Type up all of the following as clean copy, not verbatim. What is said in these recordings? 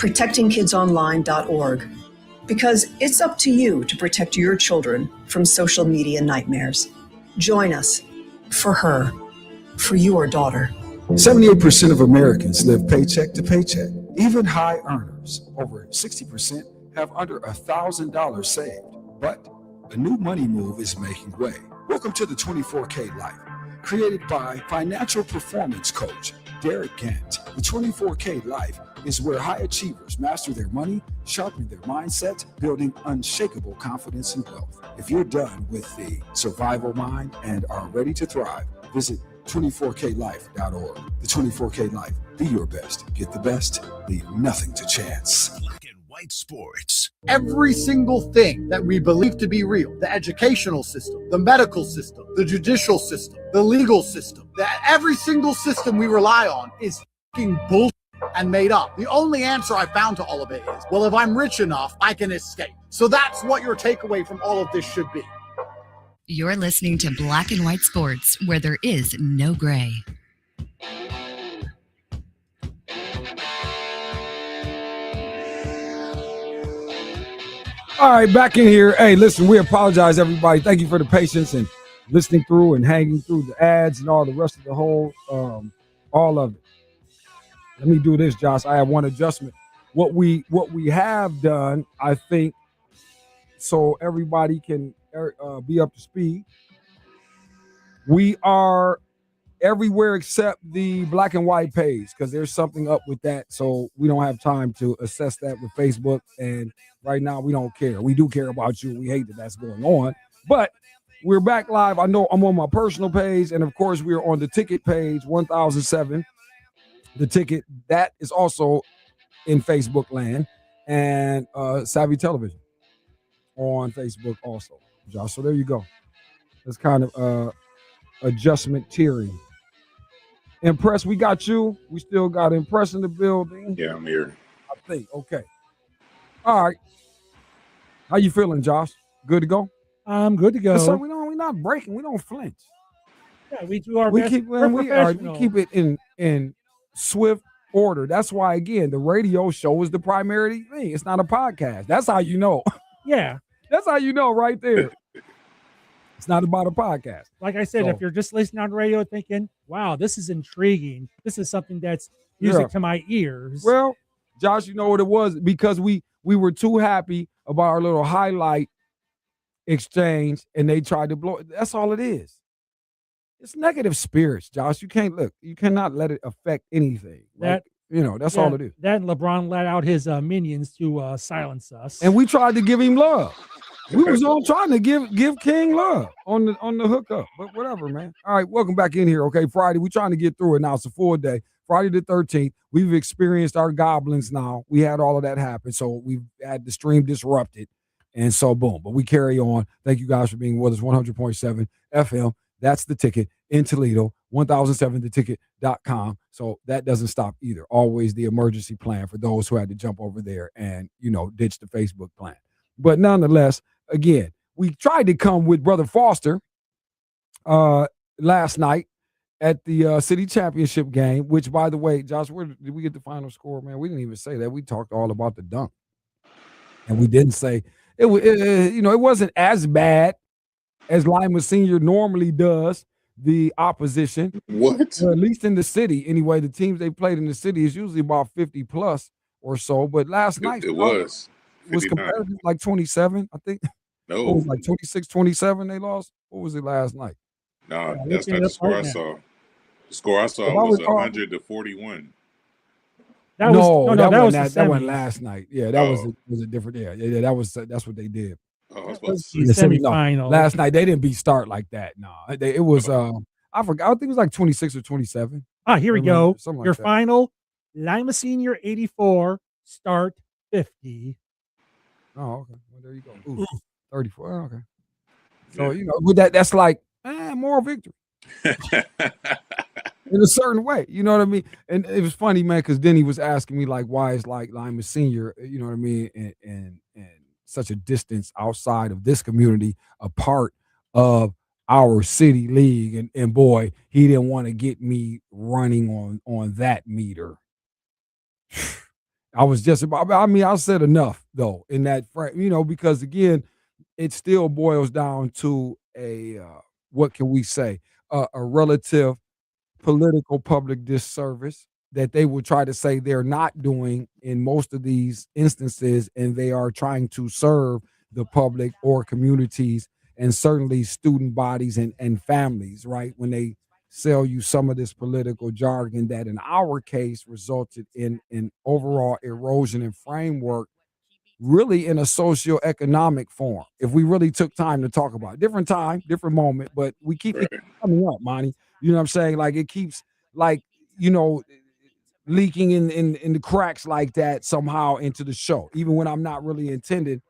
protectingkidsonline.org. Because it's up to you to protect your children from social media nightmares. Join us for her, for your daughter. 78% of Americans live paycheck to paycheck. Even high earners, over 60%, have under $1,000 saved. But a new money move is making way. Welcome to the 24K Life, created by financial performance coach Derek Gant. The 24K Life is where high achievers master their money, sharpen their mindset, building unshakable confidence and wealth. If you're done with the survival mind and are ready to thrive, visit 24klife.org. The 24K Life. Be your best. Get the best. Leave nothing to chance. Black and white sports. Every single thing that we believe to be real, the educational system, the medical system, the judicial system, the legal system, every single system we rely on is fucking bullshit and made up. The only answer I found to all of it is, well, if I'm rich enough, I can escape. So that's what your takeaway from all of this should be. You're listening to Black and White Sports, where there is no gray. All right, back in here. Hey, listen, we apologize, everybody. Thank you for the patience and listening through and hanging through the ads and all the rest of the whole, all of it. Let me do this, Josh. I have one adjustment. What we have done, I think, so everybody can be up to speed. We are everywhere except the Black and White page because there's something up with that. So we don't have time to assess that with Facebook. And right now we don't care. We do care about you. We hate that that's going on. But we're back live. I know I'm on my personal page. And, of course, we're on the ticket page, 1007. The ticket, that is also in Facebook land. And Savvy Television on Facebook also, Josh. So there you go. That's kind of adjustment tiering. Impress, we got you. We still got Impress in the building. Yeah, I'm here. I think. Okay. All right. How you feeling, Josh? Good to go? I'm good to go. So we're not breaking. We don't flinch. Yeah, we do our best. We keep it in swift order. That's why, again, the radio show is the primary thing. It's not a podcast. That's how you know. Yeah. That's how you know right there. It's not about a podcast. Like I said, if you're just listening on the radio thinking, wow, this is intriguing. This is something that's music to my ears. Well, Josh, you know what it was? Because we were too happy about our little highlight exchange and they tried to blow it. That's all it is. It's negative spirits, Josh. You cannot let it affect anything. That's all it is. That and LeBron let out his minions to silence us. And we tried to give him love. We was all trying to give King love on the hookup, but whatever, man. All right, welcome back in here. Okay, Friday, we're trying to get through it now. It's a full day. Friday the 13th, we've experienced our goblins now. We had all of that happen, so we've had the stream disrupted, and so boom. But we carry on. Thank you guys for being with us. 100.7 FM. That's the ticket in Toledo. 1007theticket.com. So that doesn't stop either. Always the emergency plan for those who had to jump over there and ditch the Facebook plan. But nonetheless, again, we tried to come with Brother Foster last night at the city championship game, which, by the way, Josh, where did we get the final score, man? We didn't even say that. We talked all about the dunk. And we didn't say it wasn't as bad as Lima Senior normally does the opposition. What? At least in the city. Anyway, the teams they played in the city is usually about 50 plus or so. But last night it was comparative, like 27, I think. No. It was like 26, 27 they lost. What was it last night? No, that's not the score I saw. The score I saw was 100 to 41. That wasn't last night. Yeah, that was a different. Yeah, that's what they did. Oh, semifinal. Last night they didn't beat Start like that. No, it was. I forgot. I think it was like 26 or 27. Here we go. Like your that. final: Lima Senior 84, Start 50. Oh, okay. Well, there you go. Ooh, 34. Oh, okay. So with that's like moral victory. In a certain way, you know what I mean? And it was funny, man, because then he was asking me like, why is like Lima Senior, you know what I mean, and such a distance outside of this community, a part of our city league, and boy, he didn't want to get me running on that meter. I was just about, I mean, I said enough though in that frame, because again, it still boils down to what can we say, a relative political public disservice that they will try to say they're not doing in most of these instances, and they are trying to serve the public or communities and certainly student bodies and families, right? When they sell you some of this political jargon that in our case resulted in an overall erosion and framework really in a socioeconomic form. If we really took time to talk about it. Different time, different moment, but we keep it Right. coming up, Monty. You know what I'm saying? Like it keeps like, you know, leaking in the cracks like that somehow into the show, even when I'm not really intended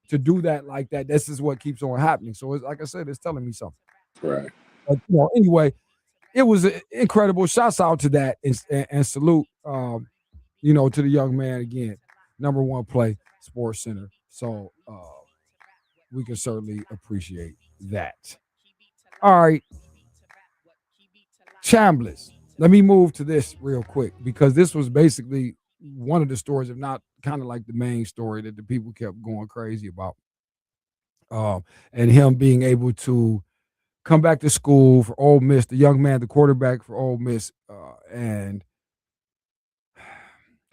to do that like that. This is what keeps on happening. So it's like I said, it's telling me something. Right. But anyway, it was incredible. Shouts out to that and salute to the young man again. Number one play, Sports Center. So we can certainly appreciate that. All right. Chambliss. Let me move to this real quick because this was basically one of the stories, if not kind of like the main story that the people kept going crazy about. And him being able to come back to school for Ole Miss, the young man, the quarterback for Ole Miss, and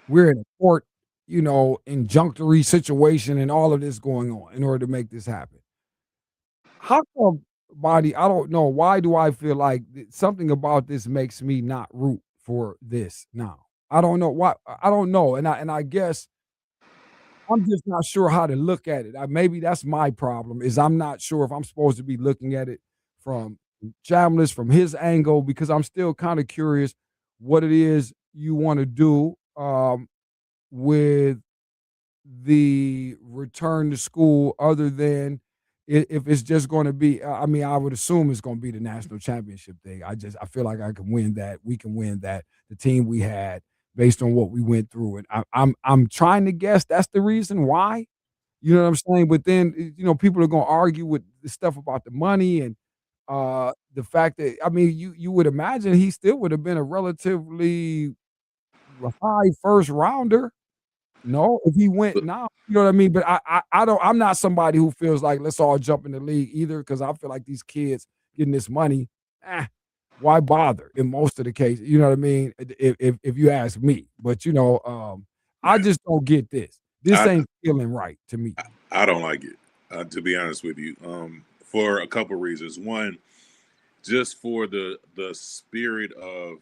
we're in a court, injunctory situation and all of this going on in order to make this happen. How come, Body? I don't know. Why do I feel like something about this makes me not root for this now? I don't know why. I don't know, and I guess I'm just not sure how to look at it. Maybe that's my problem. Is I'm not sure if I'm supposed to be looking at it from Chambliss, from his angle, because I'm still kind of curious what it is you want to do with the return to school, other than if it's just going to be. I mean, I would assume it's going to be the national championship thing. I feel like I can win that. We can win that. The team we had, based on what we went through, and I'm trying to guess that's the reason why. You know what I'm saying? But then people are going to argue with the stuff about the money and the fact that, I mean, you would imagine he still would have been a relatively high first rounder. No, if he went now, you know what I mean? But I don't. I'm not somebody who feels like let's all jump in the league either, because I feel like these kids getting this money, why bother? In most of the cases, you know what I mean. If you ask me, but I just don't get this. This ain't feeling right to me. I don't like it, to be honest with you, for a couple reasons. One, just for the spirit of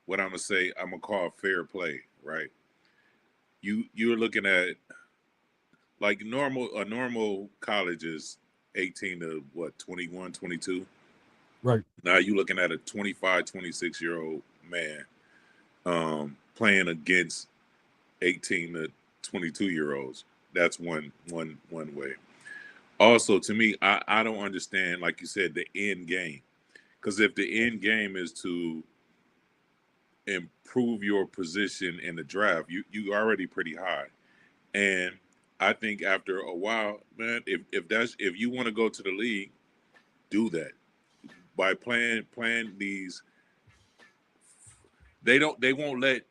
what I'm gonna call fair play, right? You're looking at like a normal college is 18 to 21, 22. Right. Now you're looking at a 25, 26-year-old man playing against 18 to 22-year-olds. That's one way. Also, to me, I don't understand, like you said, the end game. Because if the end game is to improve your position in the draft, you already pretty high. And I think after a while, man, if you want to go to the league, do that. By playing these, they won't let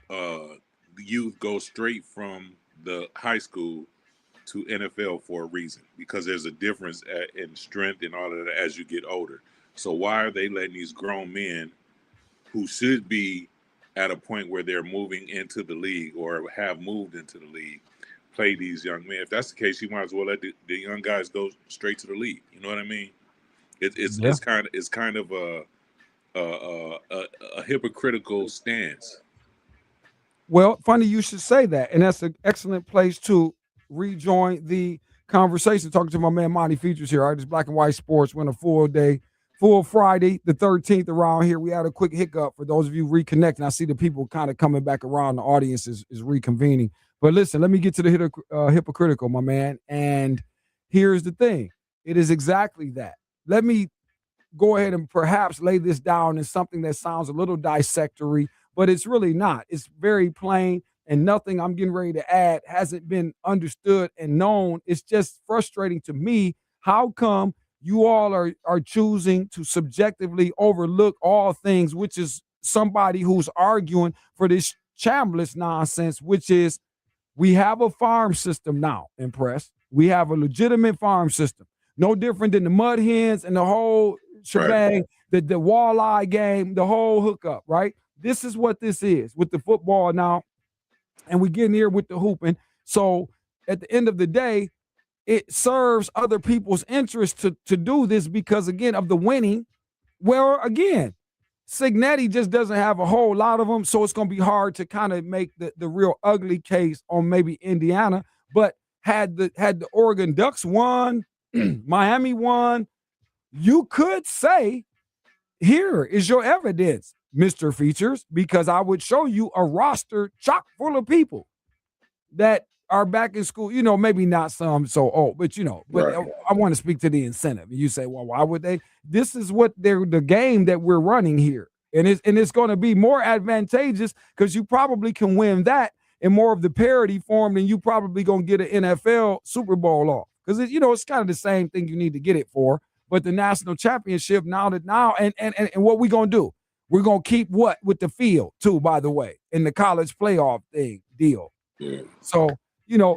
the youth go straight from the high school to NFL for a reason, because there's a difference in strength and all of that as you get older. So why are they letting these grown men who should be at a point where they're moving into the league or have moved into the league play these young men? If that's the case, you might as well let the young guys go straight to the league. You know what I mean? It's kind of a hypocritical stance. Well, funny you should say that, and that's an excellent place to rejoin the conversation. Talking to my man Monty Features here. All right, it's Black and White Sports. We're on a full Friday, the 13th around here. We had a quick hiccup for those of you reconnecting. I see the people kind of coming back around. The audience is reconvening. But listen, let me get to the hypocritical, my man. And here's the thing. It is exactly that. Let me go ahead and perhaps lay this down in something that sounds a little dissectory, but it's really not. It's very plain, and nothing I'm getting ready to add hasn't been understood and known. It's just frustrating to me. How come you all are choosing to subjectively overlook all things, which is somebody who's arguing for this Chambliss nonsense, which is we have a farm system now, Impress. We have a legitimate farm system. No different than the mud hens and the whole shebang, the walleye game, the whole hookup, right? This is what this is with the football now. And we get in here with the hooping. So at the end of the day, it serves other people's interest to do this because, again, of the winning. Well, again, Cignetti just doesn't have a whole lot of them, so it's going to be hard to kind of make the real ugly case on maybe Indiana. But had the Oregon Ducks won, Miami won, you could say, here is your evidence, Mr. Features, because I would show you a roster chock full of people that are back in school, maybe not some so old, but I want to speak to the incentive. And you say, well, why would they? This is what the game that we're running here. And it's going to be more advantageous because you probably can win that in more of the parity form than you probably going to get an NFL Super Bowl off. Because, it's kind of the same thing you need to get it for. But the national championship and what we going to do? We're going to keep what with the field too, by the way, in the college playoff deal. Yeah. So,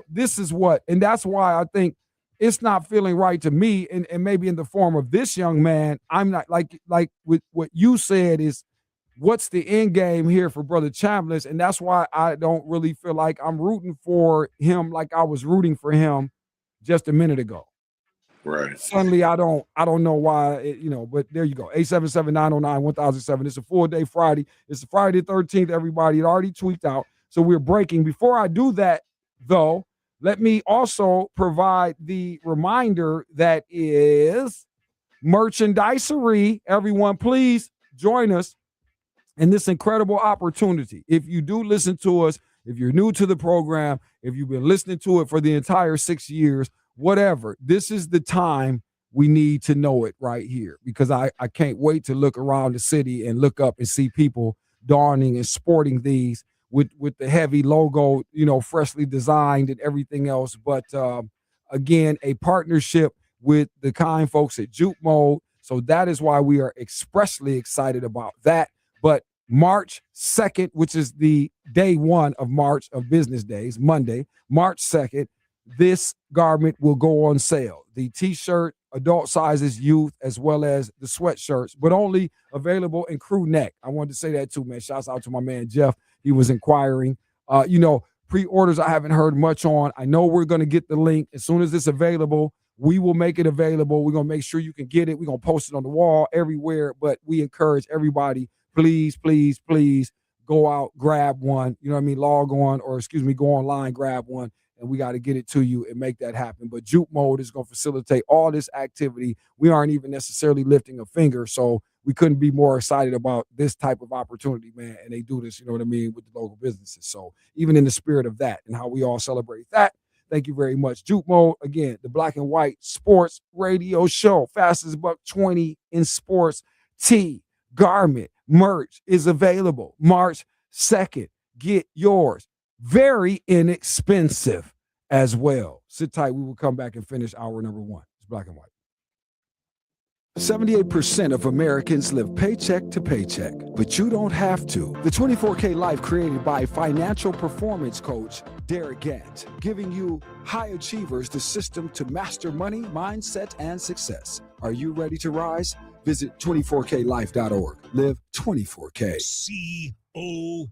this is what, and that's why I think it's not feeling right to me. And maybe in the form of this young man, I'm not like with what you said is what's the end game here for Brother Chambliss. And that's why I don't really feel like I'm rooting for him like I was rooting for him just a minute ago. Right. Suddenly, I don't know why, but there you go. 877-909-1007. It's a full day Friday. It's Friday the 13th, everybody. It already tweaked out. So we're breaking. Before I do that, though, let me also provide the reminder that is merchandisery. Everyone, please join us in this incredible opportunity. If you do listen to us, if you're new to the program, if you've been listening to it for the entire 6 years, whatever, this is the time we need to know it right here, because I can't wait to look around the city and look up and see people donning and sporting these with the heavy logo, freshly designed and everything else. But again, a partnership with the kind folks at Juke Mode. So that is why we are expressly excited about that. But March 2nd, which is the day one of March of business days, Monday, March 2nd, this garment will go on sale. The t-shirt, adult sizes, youth, as well as the sweatshirts, but only available in crew neck. I wanted to say that too, man. Shouts out to my man, Jeff. He was inquiring. Pre-orders I haven't heard much on. I know we're going to get the link. As soon as it's available, we will make it available. We're going to make sure you can get it. We're going to post it on the wall everywhere, but we encourage everybody, please, please, please go out, grab one. Log on go online, grab one. And we got to get it to you and make that happen. But Juke Mode is going to facilitate all this activity. We aren't even necessarily lifting a finger, so we couldn't be more excited about this type of opportunity, man. And they do this, with the local businesses. So even in the spirit of that and how we all celebrate that, thank you very much. Juke Mode, again, the Black and White Sports Radio Show, fastest $1.20 in sports. Tee, garment, merch is available March 2nd. Get yours. Very inexpensive as well. Sit tight. We will come back and finish hour number one. It's Black and White. 78% of Americans live paycheck to paycheck, but you don't have to. The 24K Life created by financial performance coach Derek Gant, giving you high achievers the system to master money, mindset, and success. Are you ready to rise? Visit 24klife.org. Live 24K. COACH.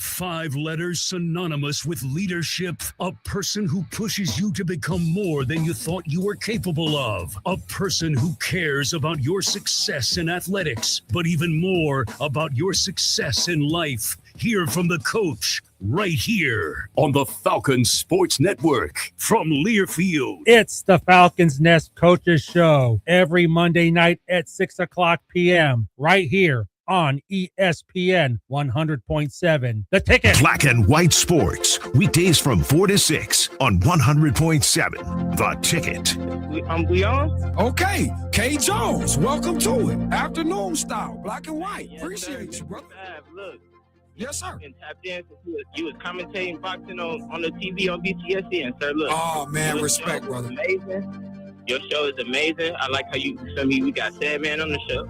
5 letters synonymous with leadership. A person who pushes you to become more than you thought you were capable of. A person who cares about your success in athletics, but even more about your success in life. Hear from the coach right here on the Falcons Sports Network from Learfield. It's the Falcons Nest Coaches Show every Monday night at 6:00 p.m. right here on ESPN 100.7. The Ticket. Black and White Sports, weekdays from 4 to 6 on 100.7. The Ticket. We on? Okay, K. Jones, welcome to it. Afternoon style, Black and White. Appreciate you, brother. Look. Yes, sir. And tapped in. You was commentating boxing on the TV on BTSN, sir. Look. Oh man, respect, brother. Amazing. Your show is amazing. I like how we got Sad Man on the show.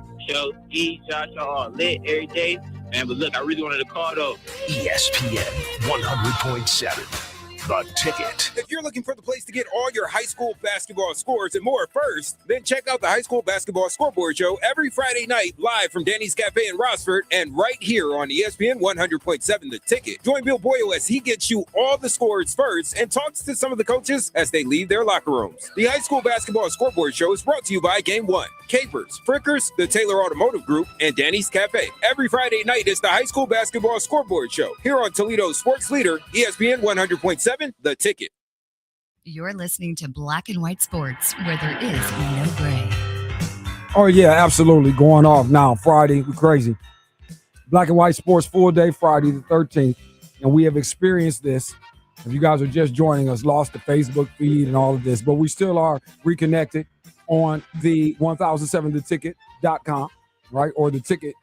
E, Josh are all lit every day. man. But look, I really wanted to call though. ESPN 100.7. The Ticket. If you're looking for the place to get all your high school basketball scores and more first, then check out the High School Basketball Scoreboard Show every Friday night live from Danny's Cafe in Rossford and right here on ESPN 100.7 The Ticket. Join Bill Boyle as he gets you all the scores first and talks to some of the coaches as they leave their locker rooms. The High School Basketball Scoreboard Show is brought to you by Game One, Capers, Frickers, the Taylor Automotive Group, and Danny's Cafe. Every Friday night is the High School Basketball Scoreboard Show here on Toledo's sports leader, ESPN 100.7 The Ticket. You're listening to Black and White Sports, where there is no gray. Oh, yeah, absolutely. Going off now. Friday, we're crazy. Black and White Sports full day Friday the 13th. And we have experienced this. If you guys are just joining us, lost the Facebook feed and all of this, but we still are reconnected on the 1007theticket.com, right? Or the Ticket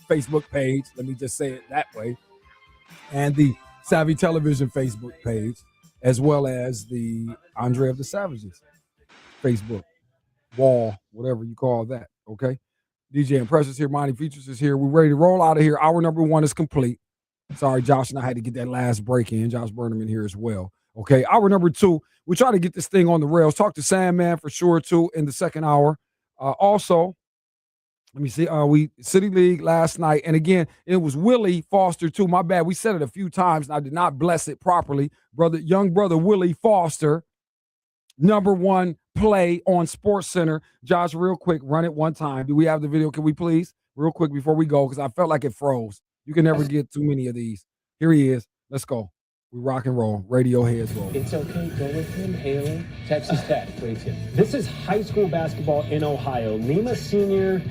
Facebook page. Let me just say it that way. And the Savvy Television Facebook page, as well as the Andre of the Savages Facebook wall, whatever you call that, okay? DJ Impressive here, Monty Features is here. We're ready to roll out of here. Hour number 1 is complete. Sorry, Josh and I had to get that last break in. Josh Burnham in here as well, okay? Hour number 2, we try to get this thing on the rails. Talk to Sandman for sure, too, in the second hour. Also, let me see. We City League last night. And again, it was Willie Foster, too. My bad. We said it a few times, and I did not bless it properly. Young brother Willie Foster, number 1 play on Sports Center. Josh, real quick, run it one time. Do we have the video? Can we please? Real quick before we go, because I felt like it froze. You can never get too many of these. Here he is. Let's go. We rock and roll. Radio heads roll. It's okay. Go with him. Hail him. Texas Tech. Great tip. This is high school basketball in Ohio. Lima senior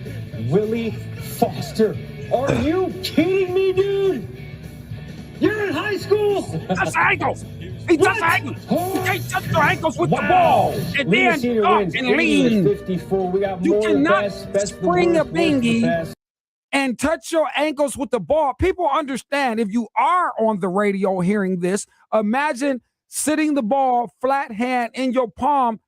Willie Foster. Are you kidding me, dude? You're in high school. Touch ankles. He touched ankles. He touched your ankles with the ball. And Lima then up and lean. 54. We got You more cannot best spring a worst, bingy best. and touch your ankles with the ball. People understand, if you are on the radio hearing this, imagine sitting the ball flat hand in your palm,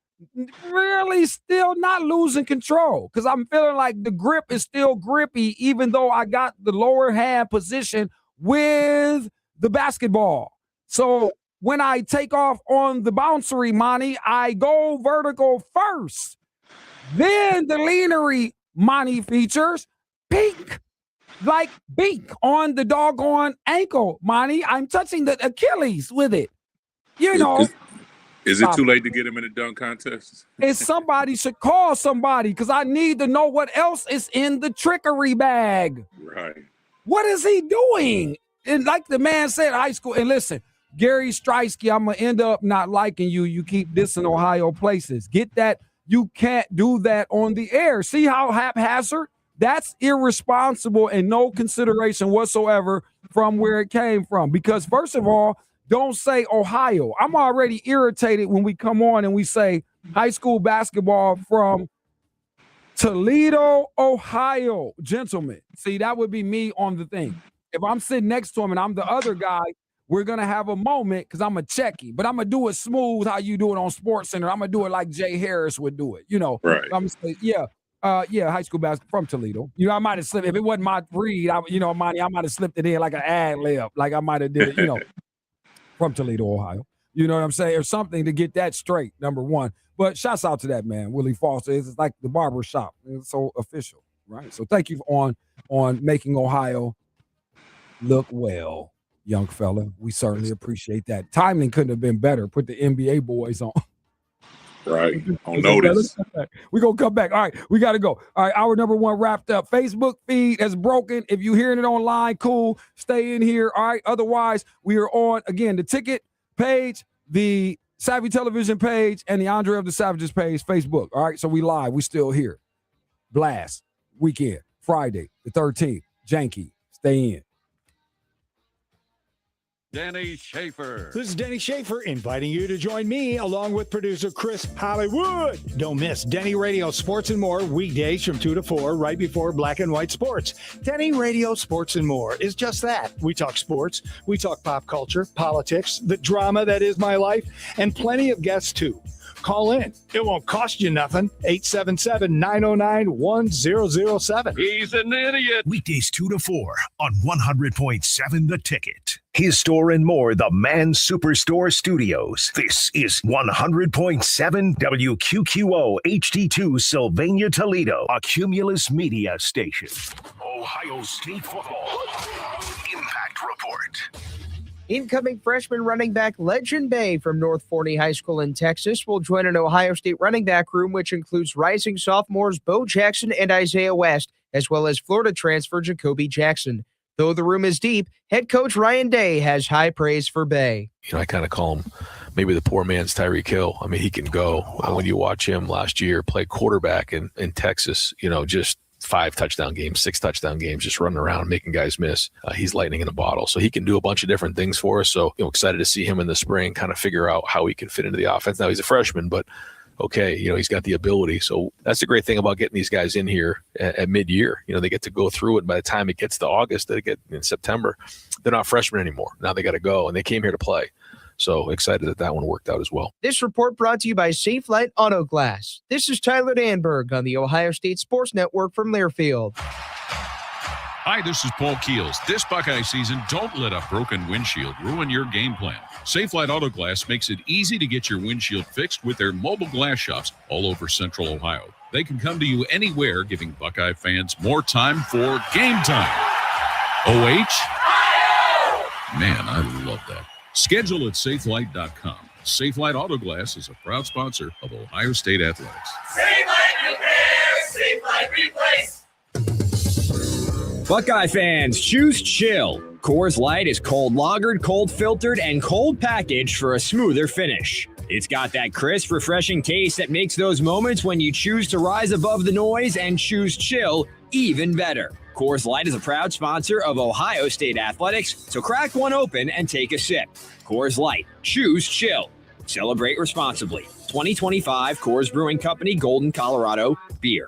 really still not losing control, because I'm feeling like the grip is still grippy, even though I got the lower hand position with the basketball. So when I take off on the bouncery, Monty, I go vertical first. Then the leanery, Monty Features, peak, like beak on the doggone ankle, Monty. I'm touching the Achilles with it. You know. Is it too late to get him in a dunk contest? If somebody should call somebody, because I need to know what else is in the trickery bag. Right. What is he doing? And like the man said, high school. And listen, Gary Streisky, I'm going to end up not liking you. You keep dissing Ohio places. Get that. You can't do that on the air. See how haphazard? That's irresponsible and no consideration whatsoever from where it came from. Because first of all, don't say Ohio. I'm already irritated when we come on and we say high school basketball from Toledo, Ohio. Gentlemen, see, that would be me on the thing. If I'm sitting next to him and I'm the other guy, we're going to have a moment because I'm a checky, but I'm going to do it smooth how you do it on Sports Center. I'm going to do it like Jay Harris would do it, you know. Right. I'm going to say, yeah, high school basketball from Toledo. You know, I might have slipped. If it wasn't my read, Monty, I might have slipped it in like an ad lib. Like I might have did it, you know, from Toledo, Ohio. You know what I'm saying? Or something to get that straight, number 1. But shouts out to that man, Willie Foster. It's like the barber shop. It's so official, right? So thank you on making Ohio look well, young fella. We certainly appreciate that. Timing couldn't have been better. Put the NBA boys on. Right. On notice. We're going to come back. All right. We got to go. All right. Hour number 1 wrapped up. Facebook feed has broken. If you're hearing it online, cool. Stay in here. All right. Otherwise, we are on, again, the Ticket page, the Savvy Television page, and the Andre of the Savages page, Facebook. All right. So we live. We still here. Blast. Weekend. Friday, the 13th. Janky. Stay in. Danny Schaefer. This is Denny Schaefer inviting you to join me along with producer Chris Hollywood. Don't miss Denny Radio Sports and More weekdays from 2 to 4 right before Black and White Sports. Denny Radio Sports and More is just that. We talk sports, we talk pop culture, politics, the drama that is my life, and plenty of guests too. call in. It won't cost you nothing. 877-909-1007. He's an idiot. Weekdays 2 to 4 on 100.7 The Ticket. His Store and More, the Man Superstore Studios. This is 100.7 WQQO HD2 Sylvania, Toledo, a Cumulus media station. Ohio State football. Impact Report. Incoming freshman running back Legend Bay from North Forney High School in Texas will join an Ohio State running back room, which includes rising sophomores Bo Jackson and Isaiah West, as well as Florida transfer Jacoby Jackson. Though the room is deep, head coach Ryan Day has high praise for Bay. I kind of call him maybe the poor man's Tyreek Hill. I mean, he can go. When you watch him last year play quarterback in Texas, just 5 touchdown games, 6 touchdown games, just running around making guys miss. He's lightning in a bottle. So he can do a bunch of different things for us. So excited to see him in the spring, kind of figure out how he can fit into the offense. Now he's a freshman, but okay, he's got the ability. So that's the great thing about getting these guys in here at mid-year. They get to go through it. By the time it gets to August, they get in September, they're not freshmen anymore. Now they got to go, and they came here to play. So excited that one worked out as well. This report brought to you by Safe Light Auto Glass. This is Tyler Danberg on the Ohio State Sports Network from Learfield. Hi, this is Paul Keels. This Buckeye season, don't let a broken windshield ruin your game plan. Safe Light Auto Glass makes it easy to get your windshield fixed with their mobile glass shops all over Central Ohio. They can come to you anywhere, giving Buckeye fans more time for game time. OH? Man, I love that. Schedule at safelight.com. Safe Light Auto Glass is a proud sponsor of Ohio State Athletics. Safe Light Repair, Safe Light Replace. Buckeye fans, choose chill. Coors Light is cold lagered, cold filtered, and cold packaged for a smoother finish. It's got that crisp, refreshing taste that makes those moments when you choose to rise above the noise and choose chill even better. Coors Light is a proud sponsor of Ohio State Athletics, so crack one open and take a sip. Coors Light, choose chill. Celebrate responsibly. 2025 Coors Brewing Company, Golden, Colorado, beer.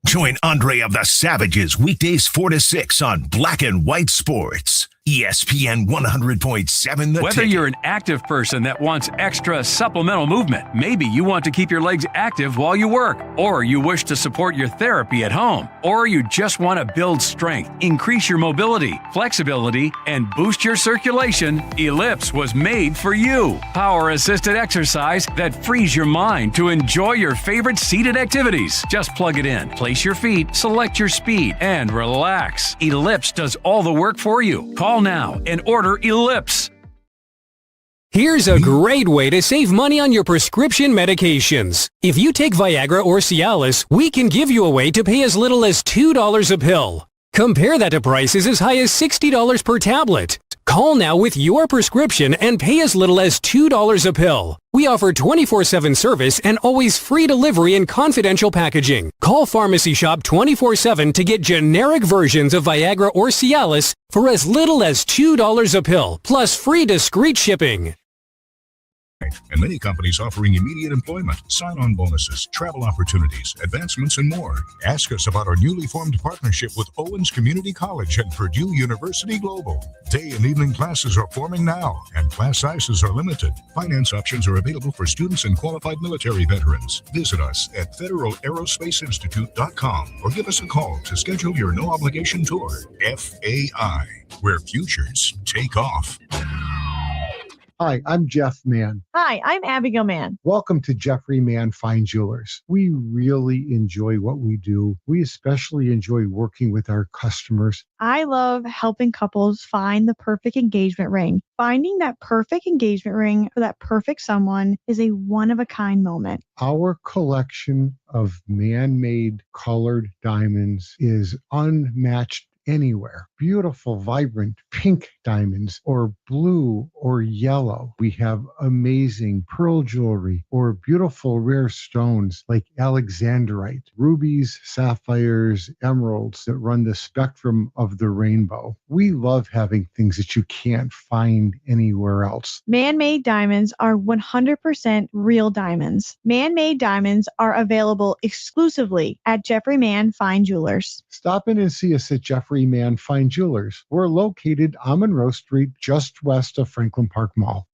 Join Andre of the Savages weekdays 4 to 6 on Black and White Sports. ESPN 100.7 The Whether Ticket. you're an active person that wants extra supplemental movement, maybe you want to keep your legs active while you work, or you wish to support your therapy at home, or you just want to build strength, increase your mobility, flexibility, and boost your circulation, Ellipse was made for you. Power-assisted exercise that frees your mind to enjoy your favorite seated activities. Just plug it in, place your feet, select your speed, and relax. Ellipse does all the work for you. Call now and order Ellipse. Here's a great way to save money on your prescription medications. If you take Viagra or Cialis, we can give you a way to pay as little as $2 a pill. Compare that to prices as high as $60 per tablet. Call now with your prescription and pay as little as $2 a pill. We offer 24/7 service and always free delivery and confidential packaging. Call Pharmacy Shop 24/7 to get generic versions of Viagra or Cialis for as little as $2 a pill, plus free discreet shipping. And many companies offering immediate employment, sign-on bonuses, travel opportunities, advancements, and more. Ask us about our newly formed partnership with Owens Community College and Purdue University Global. Day and evening classes are forming now, and class sizes are limited. Finance options are available for students and qualified military veterans. Visit us at federalerosspaceinstitute.com or give us a call to schedule your no-obligation tour. FAI, where futures take off. Hi, I'm Jeff Mann. Hi, I'm Abigail Mann. Welcome to Jeffrey Mann Fine Jewelers. We really enjoy what we do. We especially enjoy working with our customers. I love helping couples find the perfect engagement ring. Finding that perfect engagement ring for that perfect someone is a one-of-a-kind moment. Our collection of man-made colored diamonds is unmatched anywhere. Beautiful, vibrant pink diamonds or blue or yellow. We have amazing pearl jewelry or beautiful rare stones like alexandrite, rubies, sapphires, emeralds that run the spectrum of the rainbow. We love having things that you can't find anywhere else. Man-made diamonds are 100% real diamonds. Man-made diamonds are available exclusively at Jeffrey Mann Fine Jewelers. Stop in and see us at Jeffrey Mann Fine Jewelers. We're located on Monroe Street, just west of Franklin Park Mall.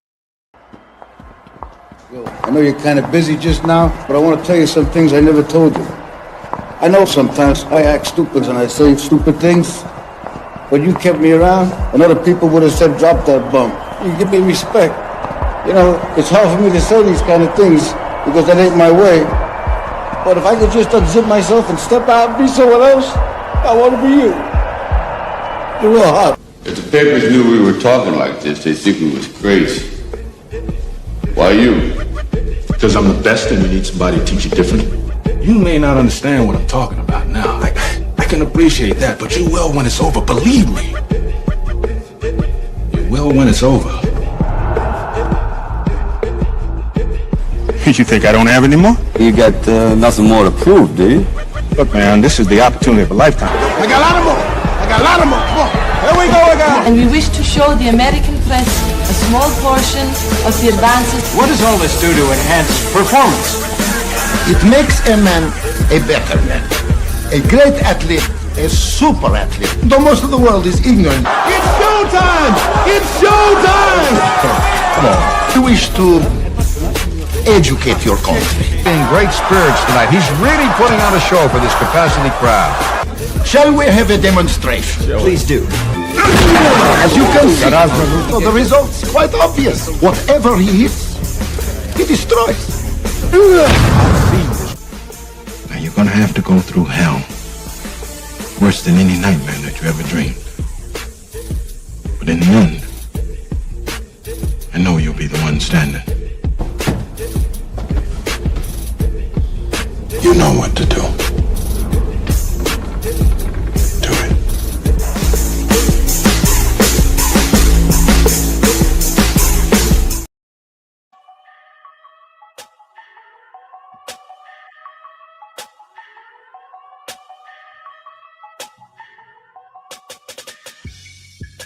I know you're kind of busy just now, but I want to tell you some things I never told you. I know sometimes I act stupid and I say stupid things, but you kept me around, and other people would have said, drop that bum. You give me respect. You know, it's hard for me to say these kind of things because that ain't my way. But if I could just unzip myself and step out and be someone else, I want to be you. You're real hot. If the papers knew we were talking like this, they'd think we was crazy. Why you? Because I'm the best and you need somebody to teach you different. You may not understand what I'm talking about now. I can appreciate that, but you will when it's over. Believe me. You will when it's over. You think I don't have any more? You got nothing more to prove, do you? Look, man, this is the opportunity of a lifetime. I got a lot of more. Come on. Here we go again. And we wish to show the American press a small portion of the advances. What does all this do to enhance performance? It makes a man a better man. A great athlete, a super athlete. Though most of the world is ignorant. It's showtime! It's showtime! Come on. You wish to educate your country. In great spirits tonight. He's really putting on a show for this capacity crowd. Shall we have a demonstration? Please do. As you can see, the result's quite obvious. Whatever he hits, he destroys. Now you're gonna have to go through hell. Worse than any nightmare that you ever dreamed. But in the end, I know you'll be the one standing. You know what to do.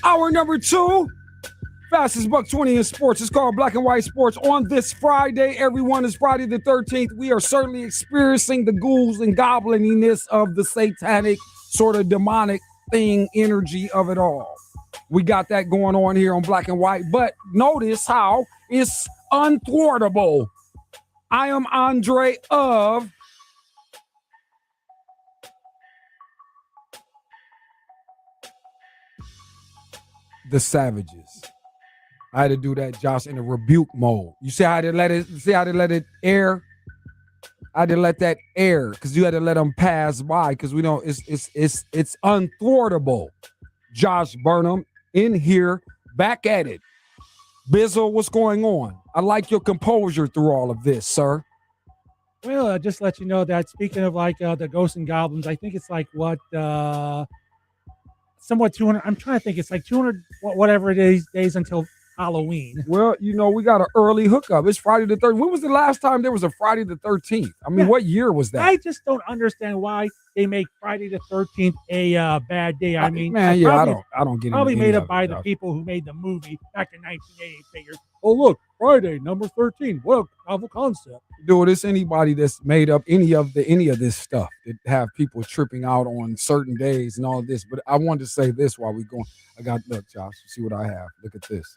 Hour number 2, fastest buck 20 in sports. It's called Black and White Sports. On this Friday, everyone, is Friday the 13th. We are certainly experiencing the ghouls and goblininess of the satanic sort of demonic thing, energy of it all. We got that going on here on Black and White, but notice how it's unthwartable. I am Andre of the Savages. I had to do that, Josh, in a rebuke mode. You see how I had to let it air? I had to let that air because you had to let them pass by because we don't. It's unthwartable. Josh Burnham in here, back at it. Bizzle, what's going on? I like your composure through all of this, sir. Well, just let you know that speaking of like the ghosts and goblins, I think it's like what somewhat 200. I'm trying to think. It's like 200, whatever it is, days until Halloween. Well, you know, we got an early hookup. It's Friday the 13th. When was the last time there was a Friday the 13th? I mean, what year was that? I just don't understand why they make Friday the 13th a bad day. I mean, man, yeah, I don't get it. Probably made up by the people who made the movie back in 1980. Figures, oh look, Friday number 13. What a novel concept. Dude, it's anybody that's made up any of this stuff that have people tripping out on certain days and all this. But I wanted to say this while we going. Look, Josh, see what I have. Look at this.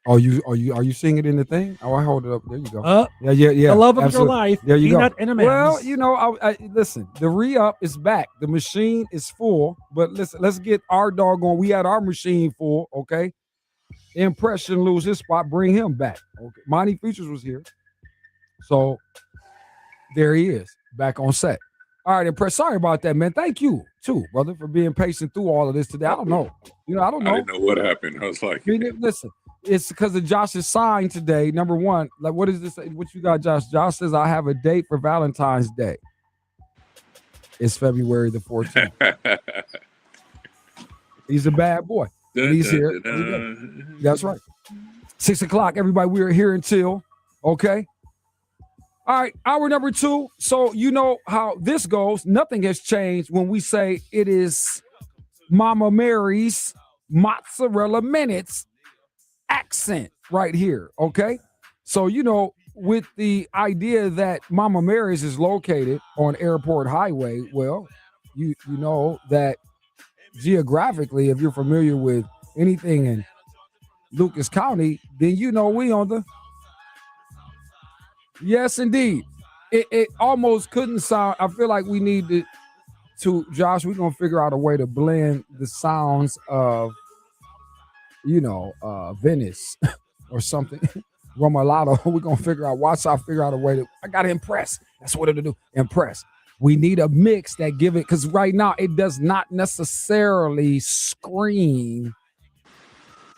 Are you seeing it in the thing? Oh, I hold it up. There you go. Yeah. The love of absolutely. your life. There you Peanut go. and M&Ms. Well, you know, I listen. The re-up is back. The machine is full. But listen, let's get our dog on. We had our machine full. Okay. Impression lose his spot. Bring him back. Okay. Monty Features was here, so there he is back on set. All right, Impress. Sorry about that, man. Thank you too, brother, for being patient through all of this today. I don't know. I don't know. I didn't know what happened. I was like, listen. It's because of Josh's sign today. Number one, like, what is this? What you got, Josh? Josh says, I have a date for Valentine's Day. It's February the 14th. He's a bad boy. He's here. That's right. 6 o'clock, everybody. We are here until, okay? All right, hour number 2. So you know how this goes. Nothing has changed when we say it is Mama Mary's mozzarella minutes accent right here, okay? So, you know, with the idea that Mama Mary's is located on Airport Highway, well, you know that geographically, if you're familiar with anything in Lucas County, then you know we on the Yes, indeed. It almost couldn't sound. I feel like we need to Josh. We're gonna figure out a way to blend the sounds of Venice or something. Romalato. We're gonna figure out. Watch I figure out a way to. I gotta impress. That's what it'll do. Impress. We need a mix that give it because right now it does not necessarily scream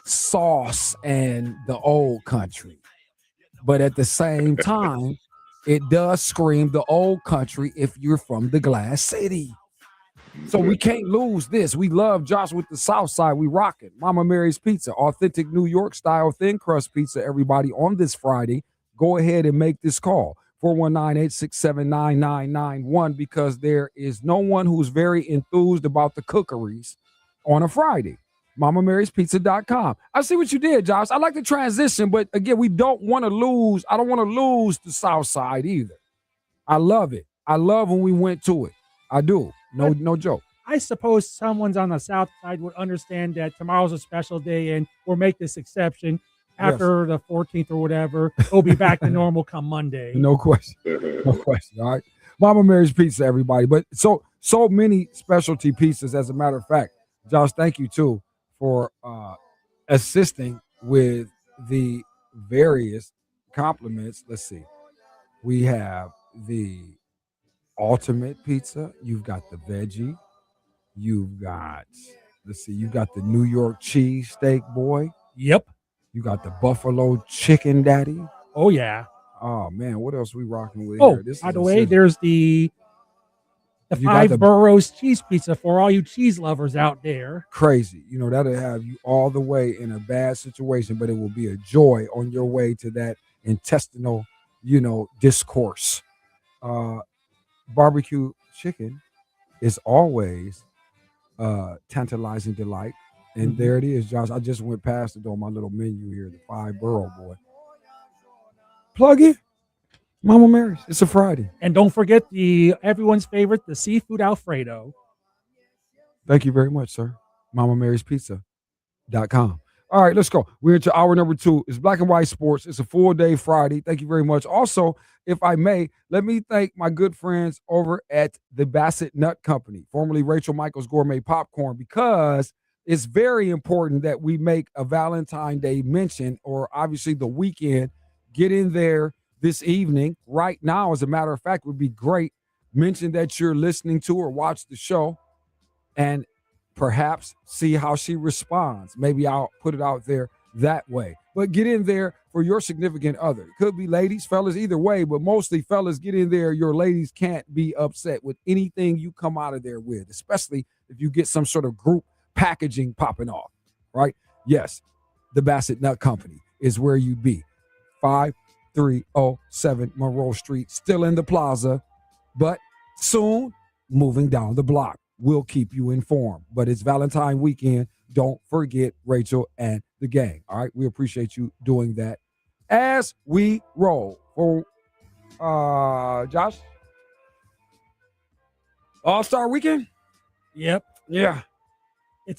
sauce and the old country, but at the same time, it does scream the old country if you're from the Glass City. So we can't lose this. We love Josh with the South Side. We rock it. Mama Mary's Pizza, authentic New York style thin crust pizza. Everybody on this Friday, go ahead and make this call. 419-867-9991 because there is no one who's very enthused about the cookeries on a Friday. MamaMarysPizza.com. I see what you did, Josh. I like the transition, but again, we don't want to lose. I don't want to lose the South Side either. I love it. I love when we went to it. I do. No joke. I suppose someone's on the South Side would understand that tomorrow's a special day and we'll make this exception. After the 14th or whatever, we'll be back to normal come Monday. No question. No question. All right. Mama Mary's Pizza, everybody. But so many specialty pizzas, as a matter of fact. Josh, thank you, too, for assisting with the various compliments. Let's see. We have the ultimate pizza. You've got the veggie. You've got, you've got the New York cheese steak boy. Yep. You got the buffalo chicken daddy. Oh, yeah. Oh, man. What else we rocking with here? This by the way, there's the Five Boroughs cheese pizza for all you cheese lovers out there. Crazy. That'll have you all the way in a bad situation, but it will be a joy on your way to that intestinal, discourse. Barbecue chicken is always tantalizing delight. And there it is, Josh. I just went past it on my little menu here, the Five Borough boy. Plug it. Mama Mary's. It's a Friday. And don't forget everyone's favorite, the seafood Alfredo. Thank you very much, sir. MamaMarysPizza.com. All right, let's go. We're into hour number 2. It's Black and White Sports. It's a full day Friday. Thank you very much. Also, if I may, let me thank my good friends over at the Bassett Nut Company, formerly Rachel Michaels Gourmet Popcorn, because it's very important that we make a Valentine's Day mention, or obviously the weekend. Get in there this evening. Right now, as a matter of fact, would be great. Mention that you're listening to or watch the show and perhaps see how she responds. Maybe I'll put it out there that way. But get in there for your significant other. It could be ladies, fellas, either way, but mostly fellas, get in there. Your ladies can't be upset with anything you come out of there with, especially if you get some sort of group packaging popping off, right? Yes, the Bassett Nut Company is where you'd be. 5307 Monroe Street, still in the plaza, but soon moving down the block. We'll keep you informed. But it's Valentine weekend. Don't forget Rachel and the gang. All right, we appreciate you doing that as we roll. For Josh, All-Star Weekend. Yep. Yeah.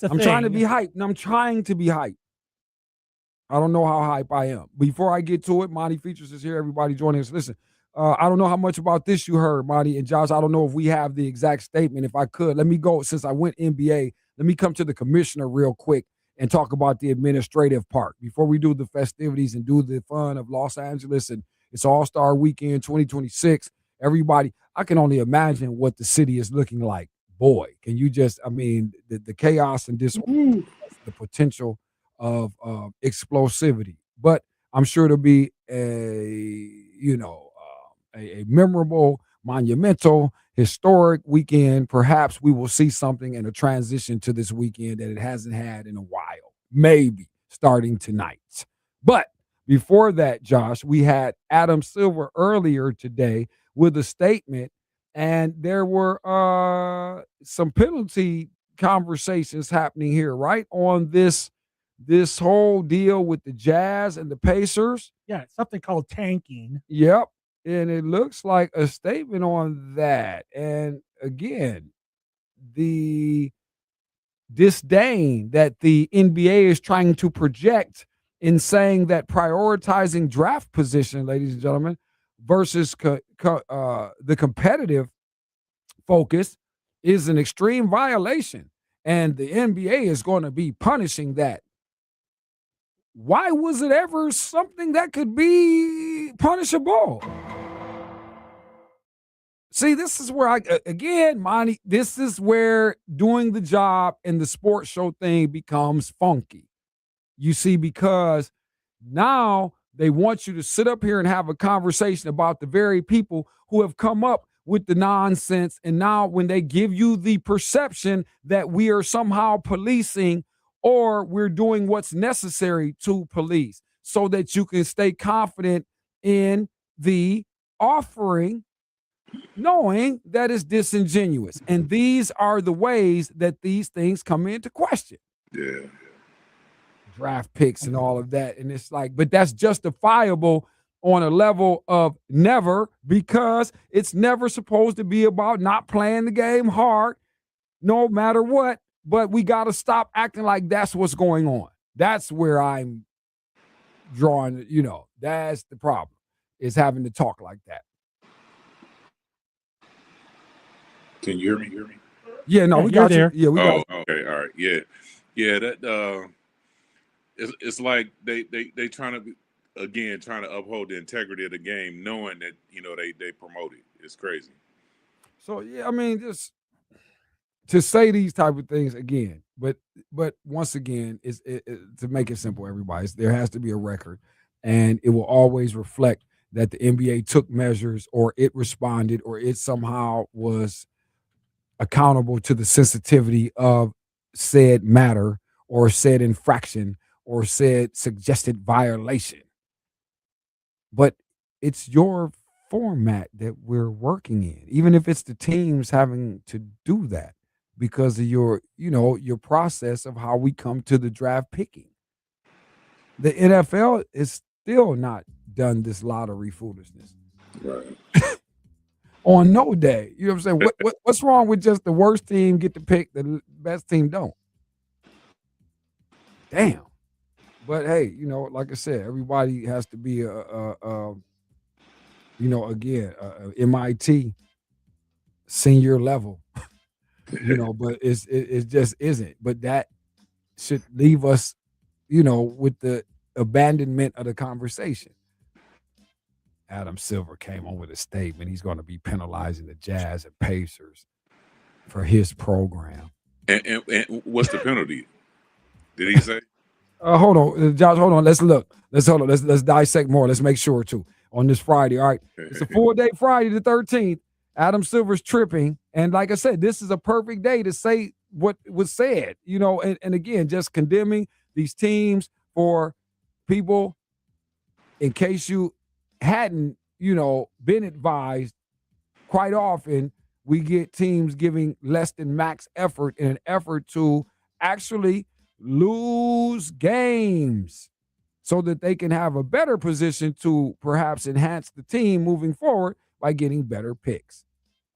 I'm trying to be hyped, and I'm trying to be hyped. I don't know how hype I am. Before I get to it, Monty Features is here. Everybody joining us. Listen, I don't know how much about this you heard, Monty and Josh. I don't know if we have the exact statement. If I could, let me go. Since I went NBA, let me come to the commissioner real quick and talk about the administrative part before we do the festivities and do the fun of Los Angeles. And it's All-Star Weekend 2026. Everybody, I can only imagine what the city is looking like. Boy, can you just, the chaos and disorder, the potential of explosivity. But I'm sure it'll be a memorable, monumental, historic weekend. Perhaps we will see something in a transition to this weekend that it hasn't had in a while, maybe starting tonight. But before that, Josh, we had Adam Silver earlier today with a statement, and there were some penalty conversations happening here, right, on this whole deal with the Jazz and the Pacers. Yeah, it's something called tanking. Yep. And it looks like a statement on that. And again, the disdain that the NBA is trying to project in saying that prioritizing draft position, ladies and gentlemen, versus the competitive focus is an extreme violation, and the NBA is going to be punishing that. Why was it ever something that could be punishable? See, this is where Monty, this is where doing the job and the sports show thing becomes funky. You see, because now they want you to sit up here and have a conversation about the very people who have come up with the nonsense. And now when they give you the perception that we are somehow policing or we're doing what's necessary to police so that you can stay confident in the offering, knowing that it's disingenuous. And these are the ways that these things come into question. Yeah. Draft picks and all of that. And it's like, but that's justifiable on a level of never, because it's never supposed to be about not playing the game hard, no matter what. But we got to stop acting like that's what's going on. That's where I'm drawing, that's the problem, is having to talk like that. Can you hear me? Yeah, no, we got you. there. Yeah, we got you. Okay, all right. Yeah, that it's like they trying to uphold the integrity of the game, knowing that they promote it. It's crazy. So yeah, I mean, just to say these type of things again, but once again, is to make it simple, everybody, there has to be a record, and it will always reflect that the NBA took measures, or it responded, or it somehow was accountable to the sensitivity of said matter or said infraction or said suggested violation. But it's your format that we're working in, even if it's the teams having to do that because of your process of how we come to the draft picking. The NFL is still not done this lottery foolishness. Right. On no day. You know what I'm saying? What's wrong with just the worst team get to pick, the best team don't? Damn. But hey, like I said, everybody has to be MIT senior level, but it just isn't. But that should leave us, with the abandonment of the conversation. Adam Silver came on with a statement. He's going to be penalizing the Jazz and Pacers for his program. And what's the penalty? Did he say? Hold on, Josh. Hold on. Let's look. Let's dissect more. Let's make sure too on this Friday. All right, it's a 4-day Friday, the 13th. Adam Silver's tripping, and like I said, this is a perfect day to say what was said. And again, just condemning these teams for people. In case you hadn't, been advised, quite often we get teams giving less than max effort in an effort to actually lose games so that they can have a better position to perhaps enhance the team moving forward by getting better picks.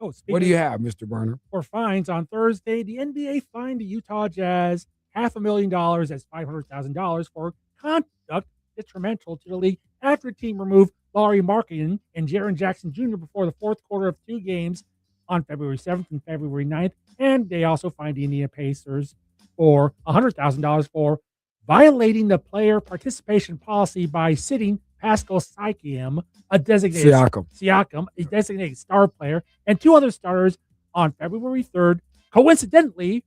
Oh, what do you have, Mr. Burner? For fines on Thursday, the NBA fined the Utah Jazz $500,000 as $500,000 for conduct detrimental to the league after the team removed Lauri Markkanen and Jaren Jackson Jr. before the fourth quarter of 2 games on February 7th and February 9th. And they also fined the Indiana Pacers for $100,000 for violating the player participation policy by sitting Pascal Siakam, a designated star player, and 2 other starters on February 3rd. Coincidentally,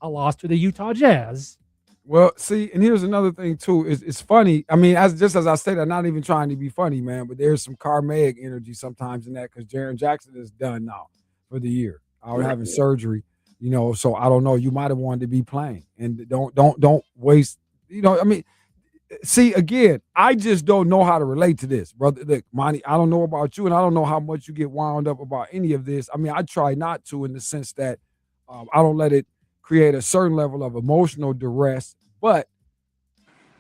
a loss to the Utah Jazz. Well, see, and here's another thing too. It's funny. I mean, as I said, I'm not even trying to be funny, man. But there's some karmic energy sometimes in that because Jaren Jackson is done now for the year. I was having surgery, so I don't know. You might have wanted to be playing, and don't waste. I mean, see, again, I just don't know how to relate to this, brother. Look, Monty, I don't know about you, and I don't know how much you get wound up about any of this. I mean, I try not to, in the sense that I don't let it create a certain level of emotional duress, but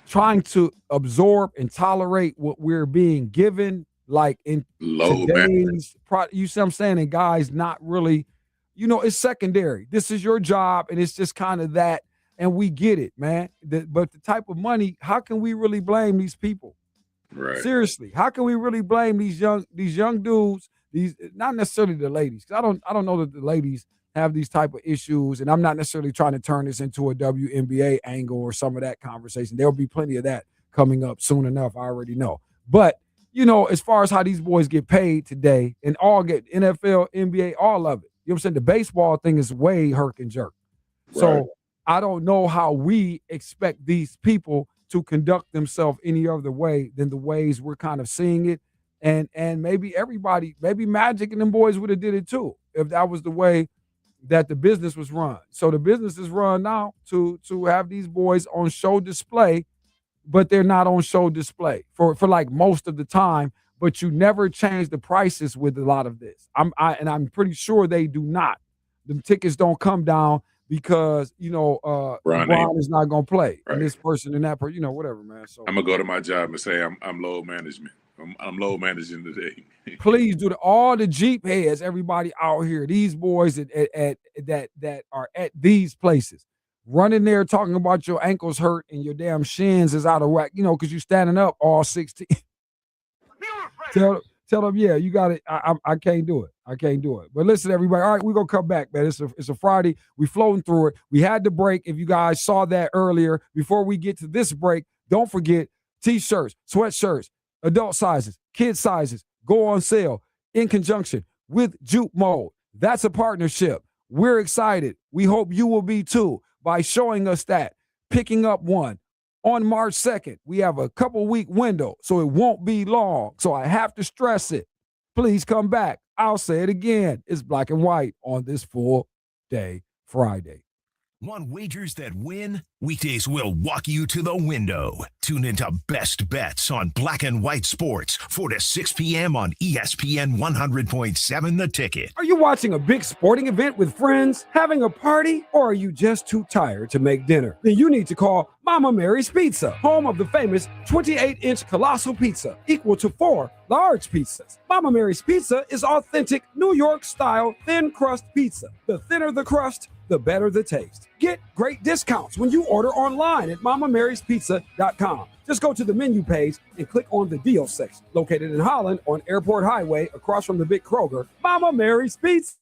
trying to absorb and tolerate what we're being given, like in today's you see what I'm saying? And guys, not really, it's secondary. This is your job, and it's just kind of that, and we get it, man. But the type of money, how can we really blame these people? Right. Seriously, how can we really blame these young dudes? These not necessarily the ladies. I don't know that the ladies have these type of issues, and I'm not necessarily trying to turn this into a WNBA angle or some of that conversation. There'll be plenty of that coming up soon enough. I already know. But as far as how these boys get paid today, and all get NFL, NBA, all of it. You know what I'm saying? The baseball thing is way herk and jerk. Right. So I don't know how we expect these people to conduct themselves any other way than the ways we're kind of seeing it. And maybe everybody, maybe Magic and them boys would have did it too if that was the way that the business was run. So the business is run now to have these boys on show display, but they're not on show display for like most of the time. But you never change the prices with a lot of this. I'm pretty sure they do not. The tickets don't come down because LeBron is not gonna play, right. And this person and that person, whatever, man. So I'm gonna go to my job and say I'm load management. I'm load managing today. Please do all the Jeep heads, everybody out here, these boys that are at these places, running there talking about your ankles hurt and your damn shins is out of whack, because you're standing up all 16. Tell them, yeah, you got it. I can't do it. I can't do it. But listen, everybody. All right, we're gonna come back, man. It's a Friday. We floating through it. We had to break. If you guys saw that earlier, before we get to this break, don't forget t-shirts, sweatshirts, adult sizes, kid sizes, go on sale in conjunction with Juke Mode. That's a partnership. We're excited. We hope you will be too by showing us that. Picking up one. On March 2nd, we have a couple-week window, so it won't be long. So I have to stress it. Please come back. I'll say it again. It's black and white on this full day Friday. Want wagers that win? Weekdays will walk you to the window. Tune into Best Bets on Black and White Sports, 4 to 6 p.m. on ESPN 100.7 The Ticket. Are you watching a big sporting event with friends, having a party, or are you just too tired to make dinner? Then you need to call Mama Mary's Pizza, home of the famous 28-inch colossal pizza, equal to 4 large pizzas. Mama Mary's Pizza is authentic New York-style thin crust pizza. The thinner the crust, the better the taste. Get great discounts when you order online at MamaMarysPizza.com. Just go to the menu page and click on the deal section. Located in Holland on Airport Highway across from the big Kroger, Mama Mary's Pizza.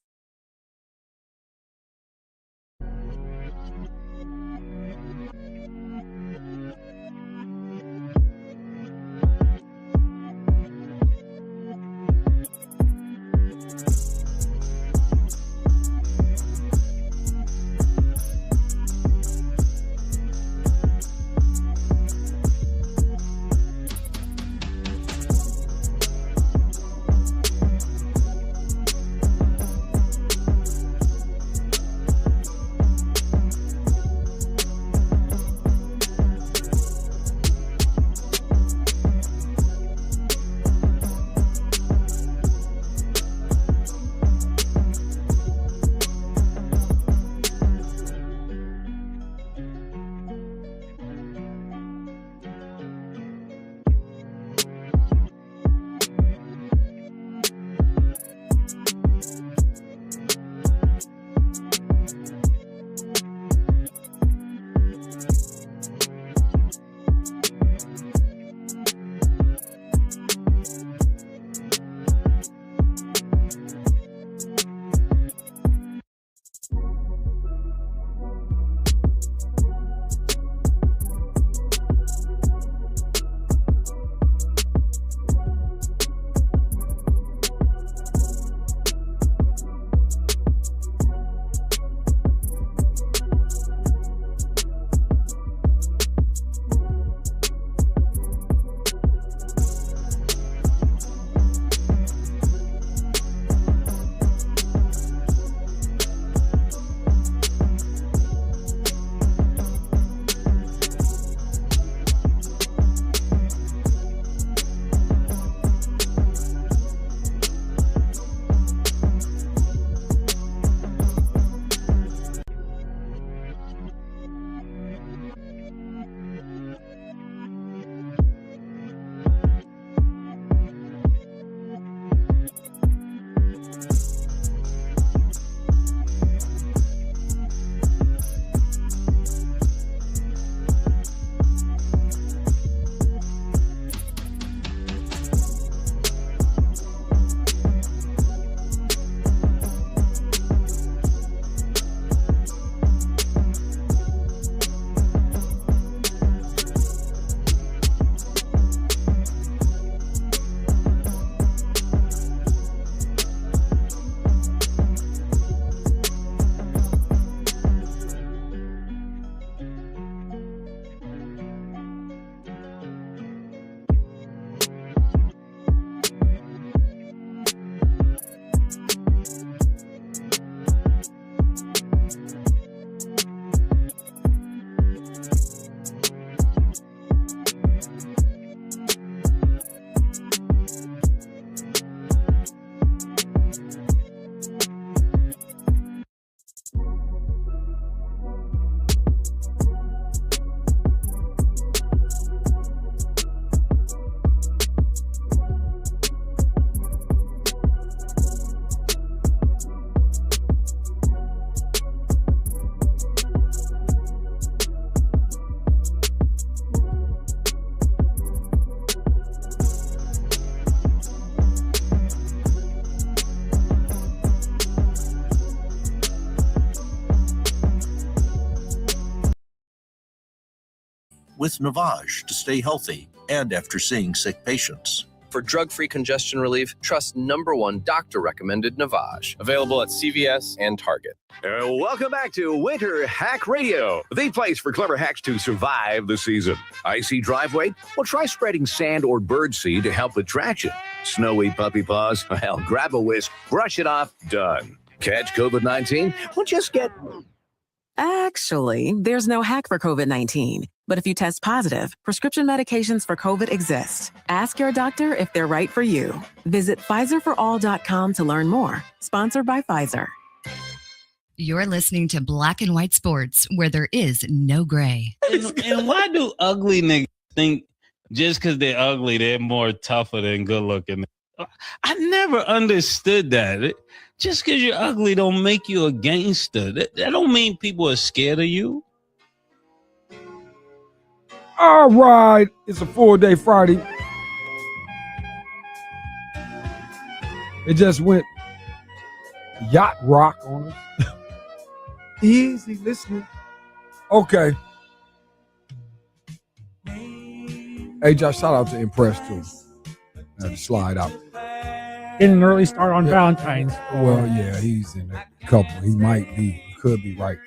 with Navage to stay healthy and after seeing sick patients. For drug-free congestion relief, trust #1 doctor-recommended Navage. Available at CVS and Target. Welcome back to Winter Hack Radio, the place for clever hacks to survive the season. Icy driveway? Well, try spreading sand or birdseed to help with traction. Snowy puppy paws? Well, grab a whisk, brush it off, done. Catch COVID-19? Well, just get... Actually, there's no hack for COVID-19. But if you test positive, prescription medications for COVID exist. Ask your doctor if they're right for you. Visit PfizerForAll.com to learn more. Sponsored by Pfizer. You're listening to Black and White Sports, where there is no gray. And why do ugly niggas think just because they're ugly, they're more tougher than good looking? I never understood that. Just because you're ugly don't make you a gangster. That don't mean people are scared of you. All right, it's a full-day Friday. It just went yacht rock on us. Easy listening. Okay. Hey, Josh, shout out to Impress, too. Had to slide out. Getting an early start on Valentine's. Well, yeah, he's in a couple. He might be. He could be right.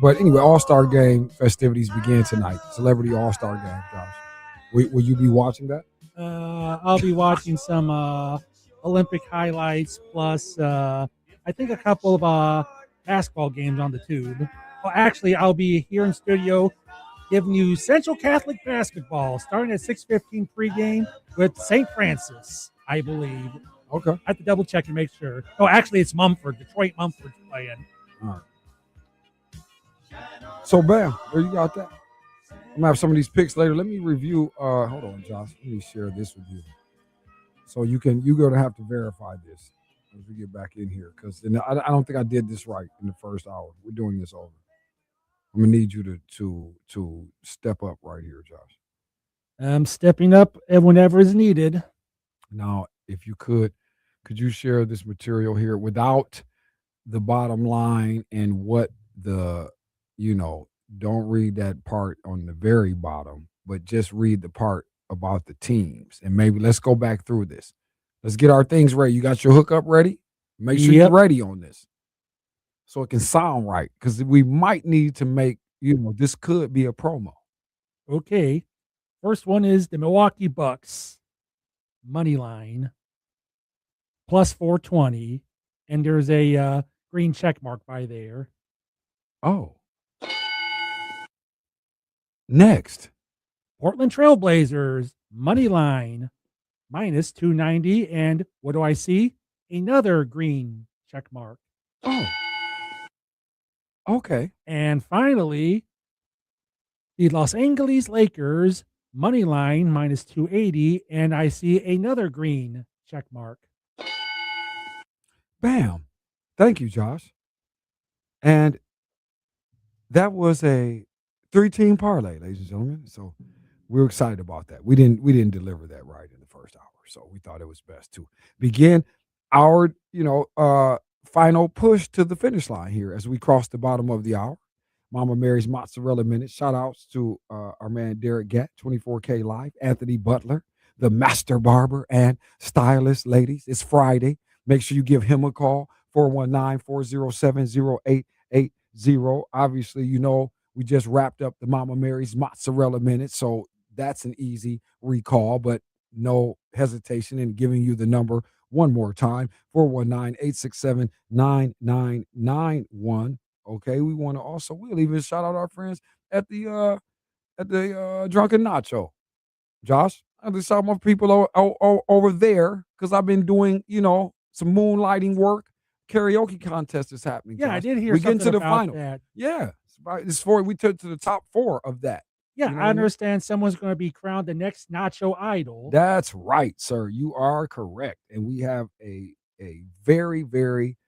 But anyway, All-Star Game festivities begin tonight. Celebrity All-Star Game, Josh. Will you be watching that? I'll be watching some Olympic highlights, plus I think a couple of basketball games on the tube. Well, actually, I'll be here in studio giving you Central Catholic basketball, starting at 6:15 pregame with St. Francis, I believe. Okay. I have to double check and make sure. Oh, actually, it's Mumford. Detroit Mumford's playing. All right. So, bam, there you got that. I'm going to have some of these picks later. Let me review. Hold on, Josh. Let me share this with you. So you're going to have to verify this as we get back in here, because I don't think I did this right in the first hour. We're doing this over. I'm going to need you to step up right here, Josh. I'm stepping up whenever is needed. Now, if you could you share this material here without the bottom line and what don't read that part on the very bottom, but just read the part about the teams. And maybe let's go back through this. Let's get our things ready. You got your hookup ready? Make sure you're ready on this so it can sound right, because we might need to make, this could be a promo. Okay. First one is the Milwaukee Bucks money line plus 420, and there's a green check mark by there. Oh. Next, Portland Trailblazers money line minus 290, and what do I see? Another green check mark. Oh. Okay. And finally, the Los Angeles Lakers money line minus 280, and I see another green check mark. Bam. Thank you, Josh. And that was a 3-team parlay, ladies and gentlemen. So we're excited about that. We didn't deliver that right in the first hour, so we thought it was best to begin our final push to the finish line here as we cross the bottom of the hour. Mama Mary's Mozzarella Minute. Shout outs to our man Derek Gatt, 24K Live, Anthony Butler, the master barber and stylist. Ladies, it's Friday. Make sure you give him a call, 419-407-0880. Obviously, we just wrapped up the Mama Mary's Mozzarella Minute, so that's an easy recall, but no hesitation in giving you the number one more time, 419-867-9991. Okay, we'll even shout out our friends at the Drunken Nacho. Josh, I just saw more people over there because I've been doing, some moonlighting work. Karaoke contest is happening. Yeah, Josh. I did hear we get something into the about final. that. Yeah, we took to the top 4 of that. Yeah, You know I what I mean? understand someone's going to be crowned the next Nacho Idol. That's right, sir. You are correct. And we have a very, very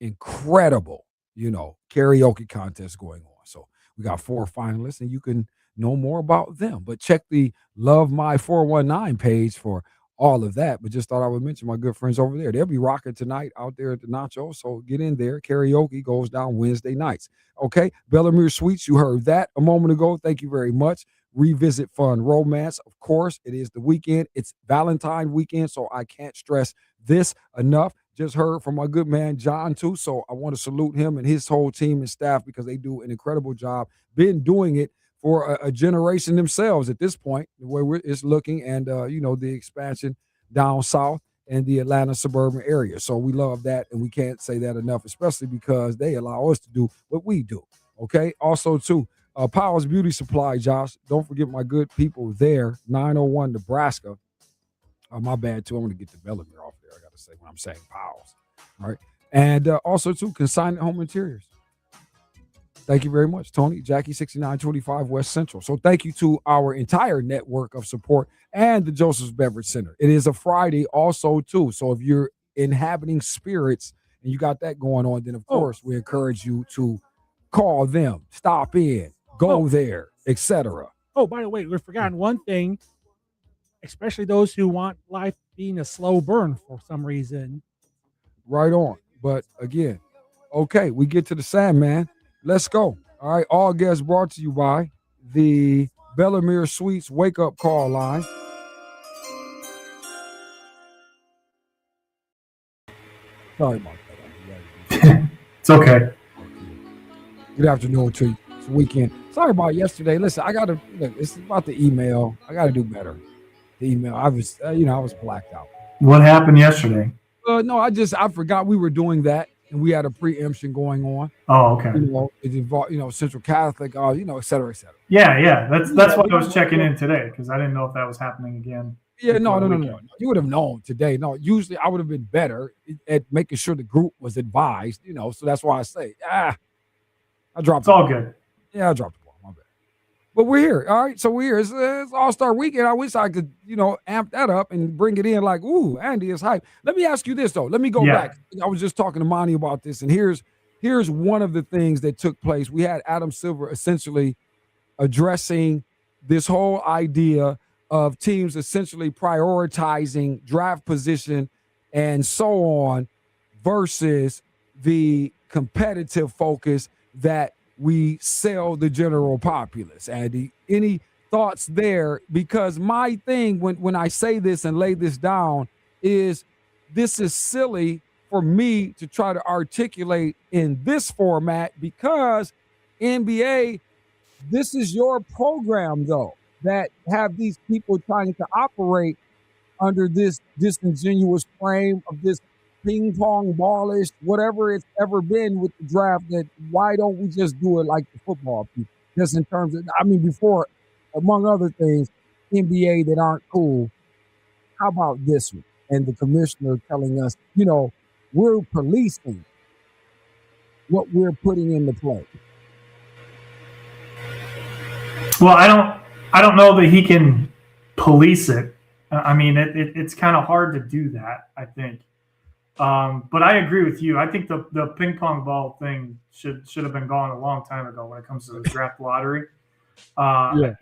incredible, karaoke contest going on. So we got 4 finalists, and you can know more about them. But check the Love My 419 page for all of that. But just thought I would mention my good friends over there. They'll be rocking tonight out there at the Nacho. So get in there. Karaoke goes down Wednesday nights. Okay, Bellamere Suites, you heard that a moment ago. Thank you very much Revisit Fun Romance. Of course, it is the weekend. It's Valentine weekend, so I can't stress this enough. Just heard from my good man John too, so I want to salute him and his whole team and staff because they do an incredible job. Been doing it for a generation themselves at this point, the way it's looking, and the expansion down south and the Atlanta suburban area. So we love that, and we can't say that enough, especially because they allow us to do what we do. Okay. Also, too, Powell's Beauty Supply, Josh. Don't forget my good people there, 901 Nebraska. My bad, too. I'm going to get the Bellamere off there. I got to say when I'm saying Powell's. All right. And also, too, Consignment Home Interiors. Thank you very much, Tony. Jackie, 6925 West Central. So thank you to our entire network of support and the Joseph's Beverage Center. It is a Friday also, too. So if you're inhabiting spirits and you got that going on, then, of course, we encourage you to call them, stop in, go there, etc. Oh, by the way, we're forgotten one thing, especially those who want life being a slow burn for some reason. Right on. But again, okay, we get to the Sandman. Let's go. All right, all guests brought to you by the Bellamere Suites Wake Up Call Line. Sorry about that. It's okay. Good afternoon to you. It's the weekend. Sorry about yesterday. Listen, I gotta look. It's about the email. I gotta do better. The email. I was, I was blacked out. What happened yesterday? No, I forgot we were doing that, and we had a preemption going on. Oh, okay. It involved, Central Catholic, et cetera, et cetera. Yeah. That's why I was checking in today because I didn't know if that was happening again. Yeah, no. You would have known today. No, usually I would have been better at making sure the group was advised. So that's why I say, I dropped. It's all good. Yeah, I dropped the ball. My bad. But we're here. All right. So we're here. It's All-Star Weekend. I wish I could, amp that up and bring it in like, ooh, Andy is hype. Let me ask you this, though. Let me go back. I was just talking to Monty about this, and here's one of the things that took place. We had Adam Silver essentially addressing this whole idea of teams essentially prioritizing draft position and so on versus the competitive focus that we sell the general populace. Andy, any thoughts there? Because my thing when I say this and lay this down is this is silly for me to try to articulate in this format because NBA, this is your program, though, that have these people trying to operate under this disingenuous frame of this ping pong ballish, whatever it's ever been with the draft, that why don't we just do it like the football people? Just in terms of, before, among other things, NBA that aren't cool. How about this one? And the commissioner telling us, we're policing what we're putting into play. Well, I don't know that he can police it. It's kind of hard to do that, I think. But I agree with you. I think the ping pong ball thing should have been gone a long time ago when it comes to the draft lottery. That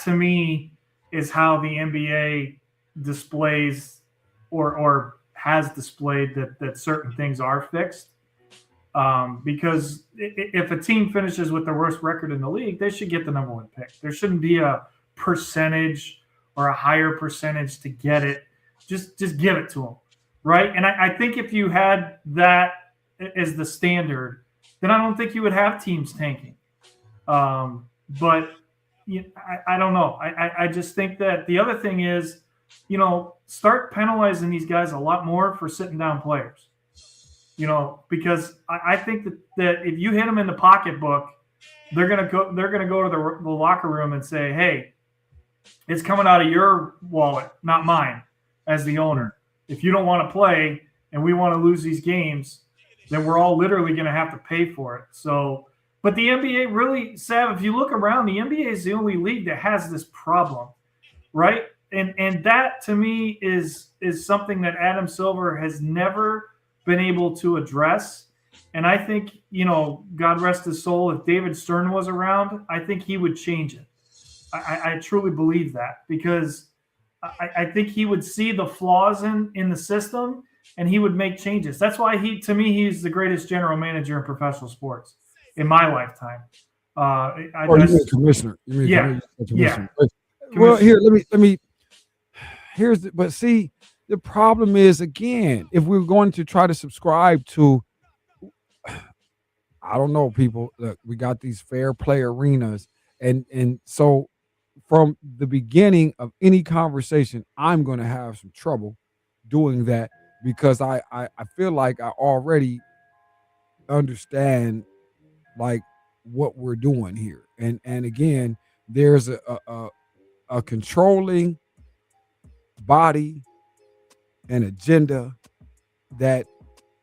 to me is how the NBA displays or has displayed that certain things are fixed. Because if a team finishes with the worst record in the league, they should get the number one pick. There shouldn't be a percentage or a higher percentage to get it. Just give it to them, right? And I think if you had that as the standard, then I don't think you would have teams tanking. But I don't know. I just think that the other thing is, start penalizing these guys a lot more for sitting down players. Because I think that if you hit them in the pocketbook, they're gonna go to the locker room and say, "Hey, it's coming out of your wallet, not mine, as the owner. If you don't want to play and we want to lose these games, then we're all literally going to have to pay for it." So, but the NBA really, Sav, if you look around, the NBA is the only league that has this problem, right? And that to me is something that Adam Silver has never been able to address. And I think, God rest his soul, if David Stern was around, I think he would change it. I truly believe that, because I think he would see the flaws in the system and he would make changes. That's why he's the greatest general manager in professional sports in my lifetime. You mean commissioner? You mean yeah, commissioner? yeah. Well, here, let me. But see, the problem is again, if we're going to try to subscribe to, I don't know, people. Look, we got these fair play arenas, and so from the beginning of any conversation, I'm going to have some trouble doing that because I feel like I already understand like what we're doing here, and again, there's a controlling body and agenda that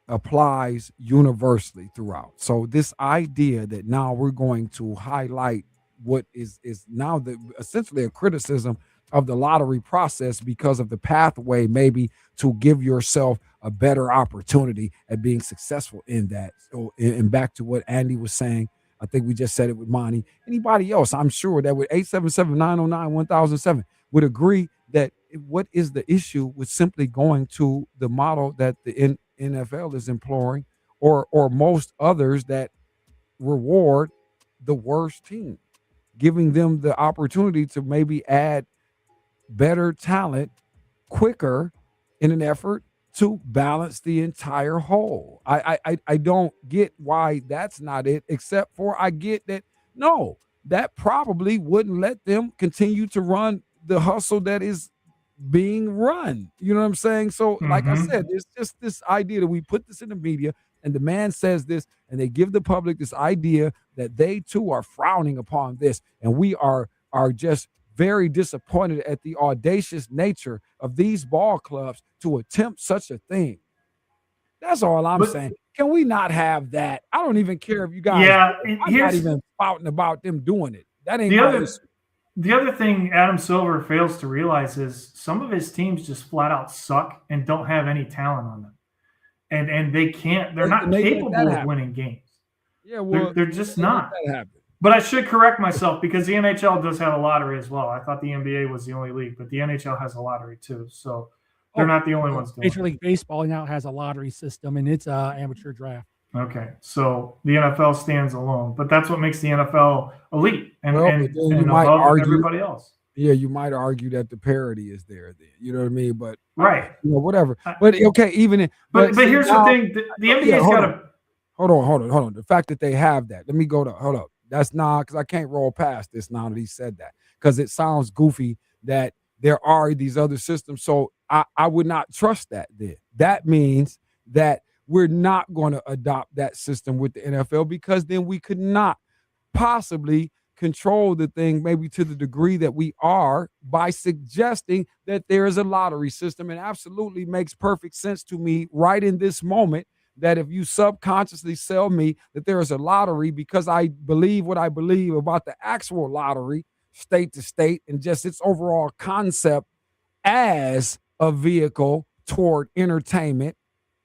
applies universally throughout. So this idea that now we're going to highlight what is now essentially a criticism of the lottery process because of the pathway maybe to give yourself a better opportunity at being successful in that. So, and back to what Andy was saying, I think we just said it with Monty. Anybody else, I'm sure that with 877-909-1007 would agree that what is the issue with simply going to the model that the NFL is employing or most others that reward the worst team, giving them the opportunity to maybe add better talent quicker in an effort to balance the entire whole. I don't get why that's not it, except for I get that no, that probably wouldn't let them continue to run the hustle that is being run. You know what I'm saying? So, like I said, it's just this idea that we put this in the media and the man says this and they give the public this idea that they too are frowning upon this. And we are just very disappointed at the audacious nature of these ball clubs to attempt such a thing. That's all I'm saying. Can we not have that? I don't even care if you guys. Yeah, I'm not even spouting about them doing it. That ain't the other thing Adam Silver fails to realize is some of his teams just flat out suck and don't have any talent on them, and they can't. They're not capable of winning games. Yeah, well, they're just not. But I should correct myself because the NHL does have a lottery as well. I thought the NBA was the only league, but the NHL has a lottery too. So they're not the only ones doing it. Major League Baseball now has a lottery system, and it's an amateur draft. Okay, so the NFL stands alone, but that's what makes the NFL elite and above everybody else. Yeah, you might argue that the parity is there. Then you know what I mean, but right, whatever. But okay, but here's the thing: the NBA's got to hold on. The fact that they have that, let me go to hold up. That's not because I can't roll past this now that he said that because it sounds goofy that there are these other systems. So I would not trust that. Then that means that we're not going to adopt that system with the NFL because then we could not possibly control the thing maybe to the degree that we are by suggesting that there is a lottery system. And absolutely makes perfect sense to me right in this moment that if you subconsciously sell me that there is a lottery because I believe what I believe about the actual lottery, state to state, and just its overall concept as a vehicle toward entertainment,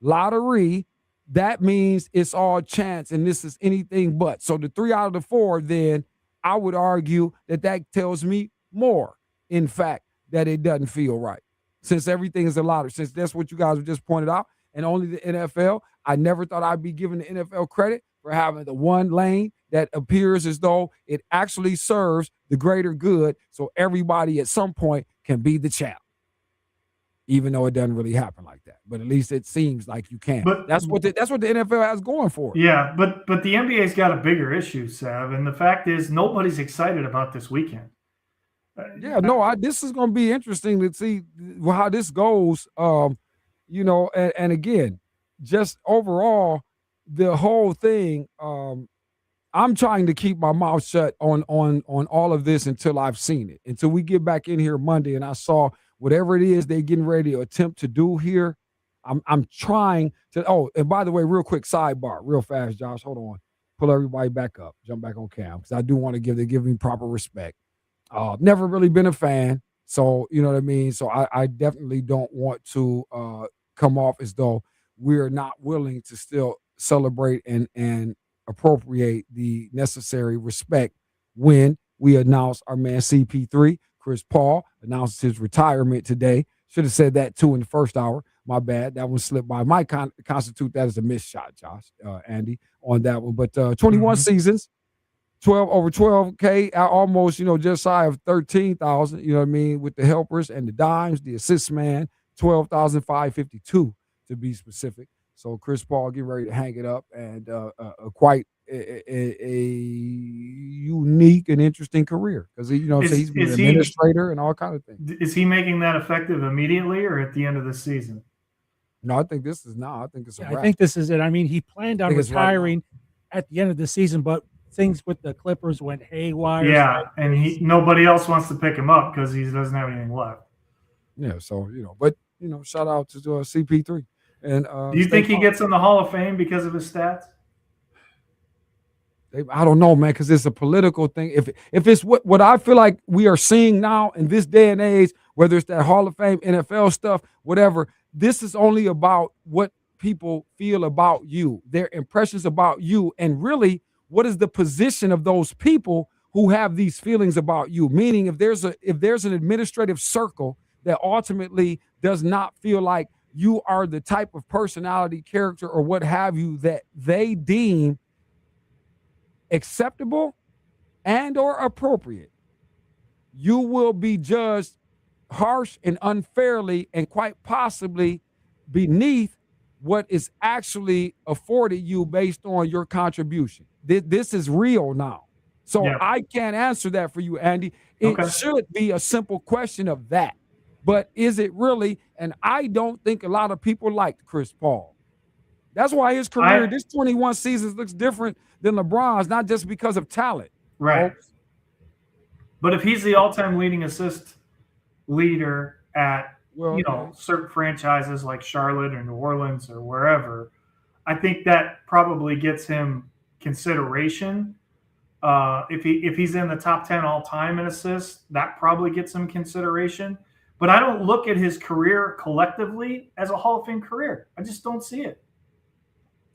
lottery, that means it's all chance and this is anything but. So the 3 out of the 4, then I would argue that tells me more, in fact, that it doesn't feel right. Since everything is a lottery, since that's what you guys have just pointed out, and only the NFL, I never thought I'd be giving the NFL credit for having the one lane that appears as though it actually serves the greater good so everybody at some point can be the champ. Even though it doesn't really happen like that. But at least it seems like you can. But that's what the NFL has going for it. Yeah, but the NBA's got a bigger issue, Sav, and the fact is nobody's excited about this weekend. This is going to be interesting to see how this goes. And again, just overall, the whole thing, I'm trying to keep my mouth shut on all of this until I've seen it. Until we get back in here Monday and I saw whatever it is they're getting ready to attempt to do here. I'm trying to. Oh, and by the way, real quick sidebar, real fast, Josh. Hold on. Pull everybody back up. Jump back on cam because I do want to give me proper respect. Never really been a fan. So, you know what I mean? So I definitely don't want to come off as though we're not willing to still celebrate and appropriate the necessary respect when we announce our man CP3, Chris Paul, announced his retirement today. Should have said that too in the first hour. My bad. That one slipped by. Might constitute that as a missed shot, Josh, Andy, on that one. But 21 seasons, over 12K, almost, just shy of 13,000, you know what I mean, with the helpers and the dimes, the assist man, 12,552 to be specific. So Chris Paul getting ready to hang it up, and quite a unique and interesting career because he's been an administrator and all kinds of things. Is he making that effective immediately or at the end of the season? No, I think this is now. I think it's a wrap. I think this is it. I mean, he planned on retiring at the end of the season, but things with the Clippers went haywire. Yeah, and nobody else wants to pick him up because he doesn't have anything left. Yeah, so but shout out to CP3. And do you think he gets in the Hall of Fame because of his stats? I don't know, man, because it's a political thing. If it's what I feel like we are seeing now in this day and age, whether it's that Hall of Fame, NFL stuff, whatever, this is only about what people feel about you, their impressions about you, and really what is the position of those people who have these feelings about you. Meaning, if there's an administrative circle that ultimately does not feel like you are the type of personality, character, or what have you that they deem acceptable and or appropriate, you will be judged harsh and unfairly and quite possibly beneath what is actually afforded you based on your contribution. This is real now. So I can't answer that for you, Andy. It should be a simple question of that. But is it really? And I don't think a lot of people liked Chris Paul. That's why his career, this 21 seasons looks different than LeBron's, not just because of talent. Right. But if he's the all-time leading assist leader at certain franchises like Charlotte or New Orleans or wherever, I think that probably gets him consideration. If he's in the top 10 all-time in assists, that probably gets him consideration. But I don't look at his career collectively as a Hall of Fame career. I just don't see it.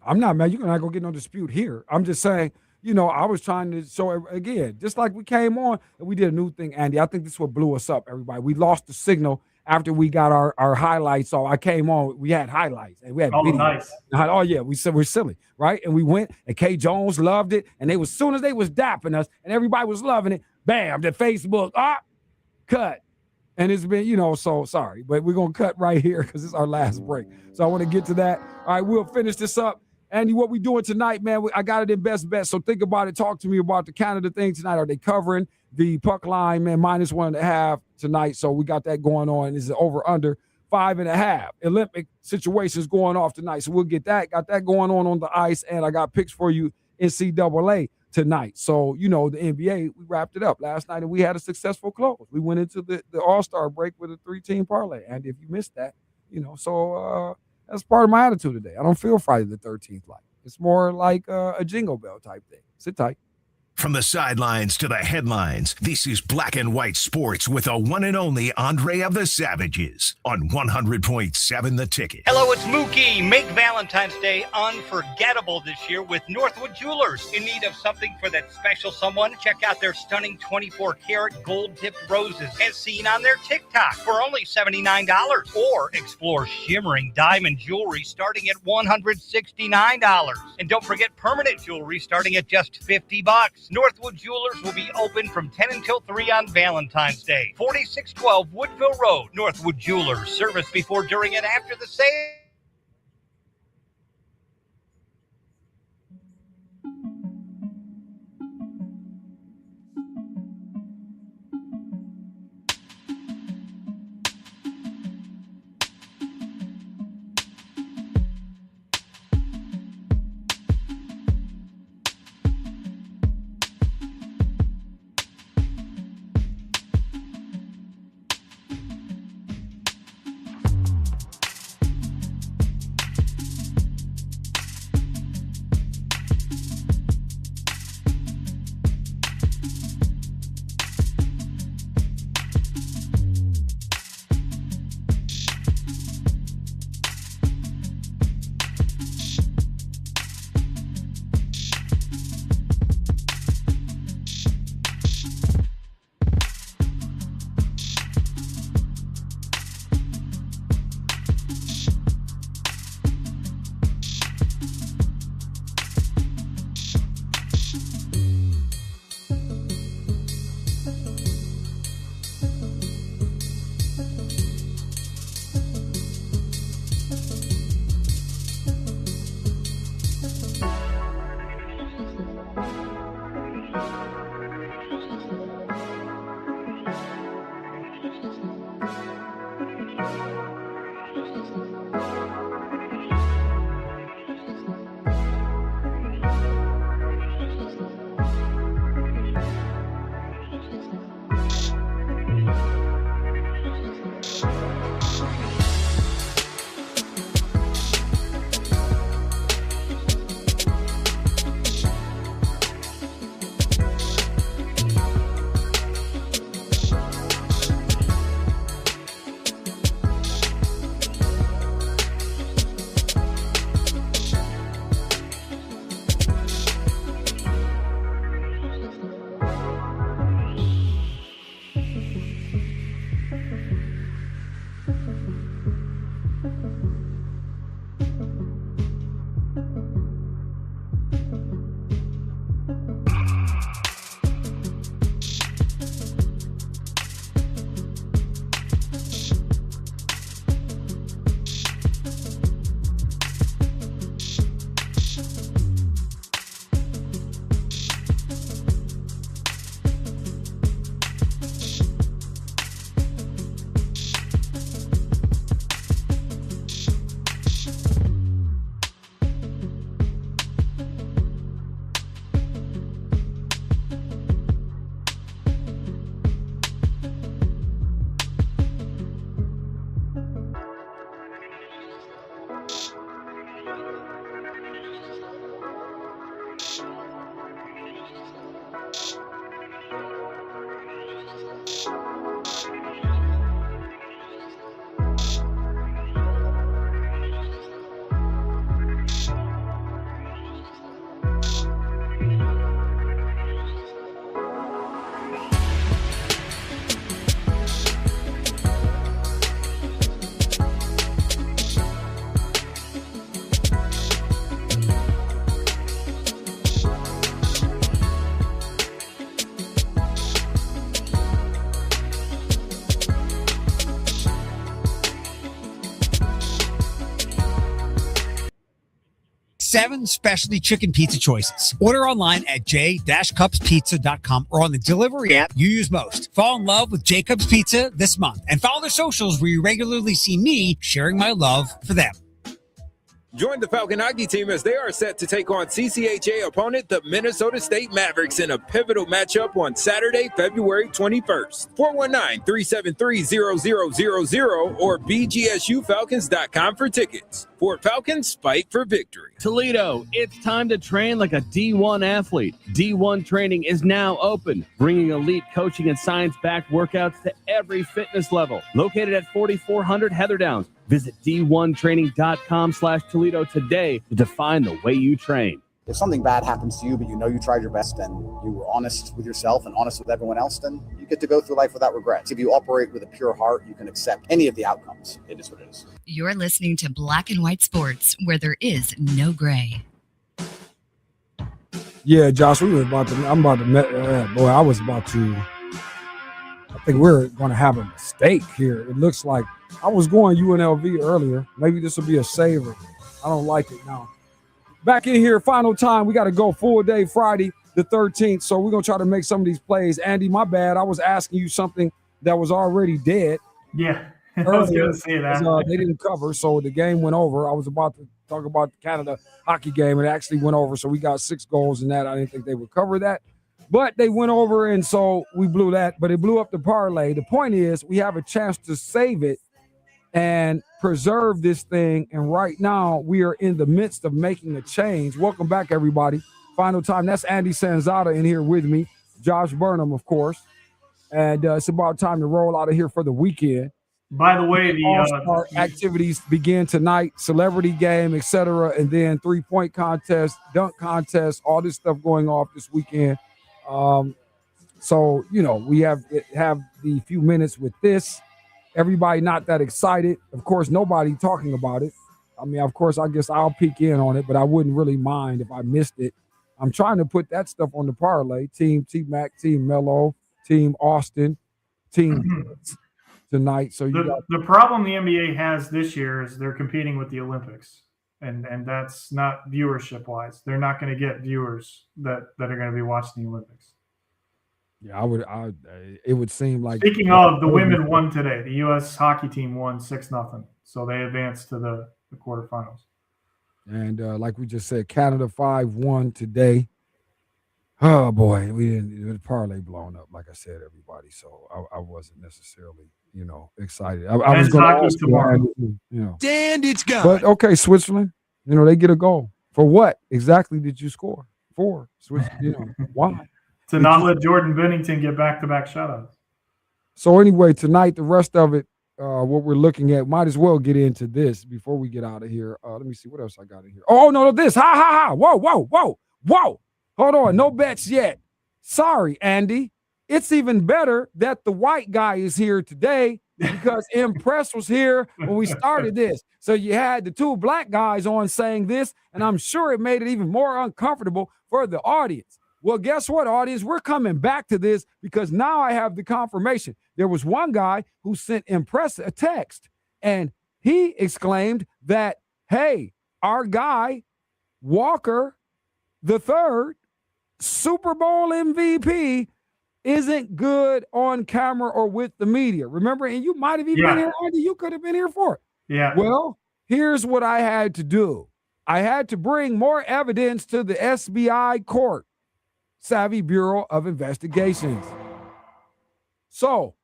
I'm not mad. You're not going to get no dispute here. I'm just saying, I was trying to show, again, just like we came on and we did a new thing, Andy. I think this is what blew us up, everybody. We lost the signal after we got our highlights. So I came on, we had highlights and we had videos. Nice. Oh, yeah, we said we're silly, right? And we went, and K. Jones loved it. And as soon as they was dapping us and everybody was loving it, bam, the Facebook, cut. And it's been, so sorry, but we're going to cut right here because it's our last break. So I want to get to that. All right, we'll finish this up. Andy, what we doing tonight, man? I got it in best bet. So think about it. Talk to me about the Canada thing tonight. Are they covering the puck line, man? -1.5 tonight. So we got that going on. Is it over under 5.5? Olympic situations going off tonight. So we'll get that. Got that going on the ice. And I got picks for you NCAA tonight. So, the NBA, we wrapped it up last night and we had a successful close. We went into the All-Star break with a 3-team parlay. And if you missed that, that's part of my attitude today. I don't feel Friday the 13th like. It's more like a jingle bell type thing. Sit tight. From the sidelines to the headlines, this is Black and White Sports with the one and only Andre of the Savages on 100.7 The Ticket. Hello, it's Mookie. Make Valentine's Day unforgettable this year with Northwood Jewelers. In need of something for that special someone? Check out their stunning 24-karat gold-tipped roses as seen on their TikTok for only $79. Or explore shimmering diamond jewelry starting at $169. And don't forget permanent jewelry starting at just $50. Northwood Jewelers will be open from 10 until 3 on Valentine's Day. 4612 Woodville Road, Northwood Jewelers. Service before, during, and after the sale. 7 specialty chicken pizza choices. Order online at j-cupspizza.com or on the delivery app you use most. Fall in love with Jacob's Pizza this month and follow their socials where you regularly see me sharing my love for them. Join the Falcon hockey team as they are set to take on CCHA opponent, the Minnesota State Mavericks, in a pivotal matchup on Saturday, February 21st. 419-373-0000 or bgsufalcons.com for tickets. Fort Falcons, fight for victory. Toledo, it's time to train like a D1 athlete. D1 training is now open, bringing elite coaching and science-backed workouts to every fitness level. Located at 4400 Heather Downs. Visit d1training.com/Toledo today to define the way you train. If something bad happens to you, but you know you tried your best and you were honest with yourself and honest with everyone else, then you get to go through life without regrets. If you operate with a pure heart, you can accept any of the outcomes. It is what it is. You're listening to Black and White Sports, where there is no gray. Yeah, Josh, I think we're going to have a mistake here. It looks like I was going UNLV earlier. Maybe this will be a saver. I don't like it now. Back in here, final time. We got to go full day Friday the 13th. So we're going to try to make some of these plays. Andy, my bad. I was asking you something that was already dead. Yeah, I was going to say that. They didn't cover, so the game went over. I was about to talk about the Canada hockey game. It actually went over, so we got 6 goals in that. I didn't think they would cover that. But they went over, and so we blew that. But it blew up the parlay. The point is we have a chance to save it and preserve this thing. And right now we are in the midst of making a change. Welcome back, everybody. Final time. That's Andy Sanzada in here with me. Josh Burnham, of course. And it's about time to roll out of here for the weekend. By the way, the All-Star activities begin tonight, celebrity game, etc., and then 3-point contest, dunk contest, all this stuff going off this weekend. So, you know, we have the few minutes with this. Everybody not that excited. Of course, nobody talking about it. I mean, of course, I guess I'll peek in on it, but I wouldn't really mind if I missed it. I'm trying to put that stuff on the parlay. Team T-Mac, Team Mello, Team Austin, Team tonight. So the problem the NBA has this year is they're competing with the Olympics, and that's not viewership wise. They're not going to get viewers that are going to be watching the Olympics. Yeah, it would seem like. Speaking of, the women won today. The U.S. hockey team won 6-0, so they advanced to the quarterfinals. And like we just said, Canada 5-1 today. Oh boy, the parlay blown up, like I said, everybody. So I wasn't necessarily, excited. I was going to ask tomorrow. And it's gone. But okay, Switzerland, they get a goal. For what exactly did you score? For Switzerland, why? To not let Jordan Bennington get back-to-back shutouts. So anyway, tonight, the rest of it, what we're looking at, might as well get into this before we get out of here. Let me see what else I got in here. Oh, no, this. Ha. Whoa. Hold on. No bets yet. Sorry, Andy. It's even better that the white guy is here today because Impress was here when we started this. So you had the two black guys on saying this, and I'm sure it made it even more uncomfortable for the audience. Well, guess what, audience? We're coming back to this because now I have the confirmation. There was one guy who sent Impress a text, and he exclaimed that, hey, our guy, Walker the third, Super Bowl MVP, isn't good on camera or with the media. Remember, and you might have even been here, Andy. You could have been here for it. Yeah. Well, here's what I had to do. I had to bring more evidence to the SBI court. Savvy Bureau of Investigations. So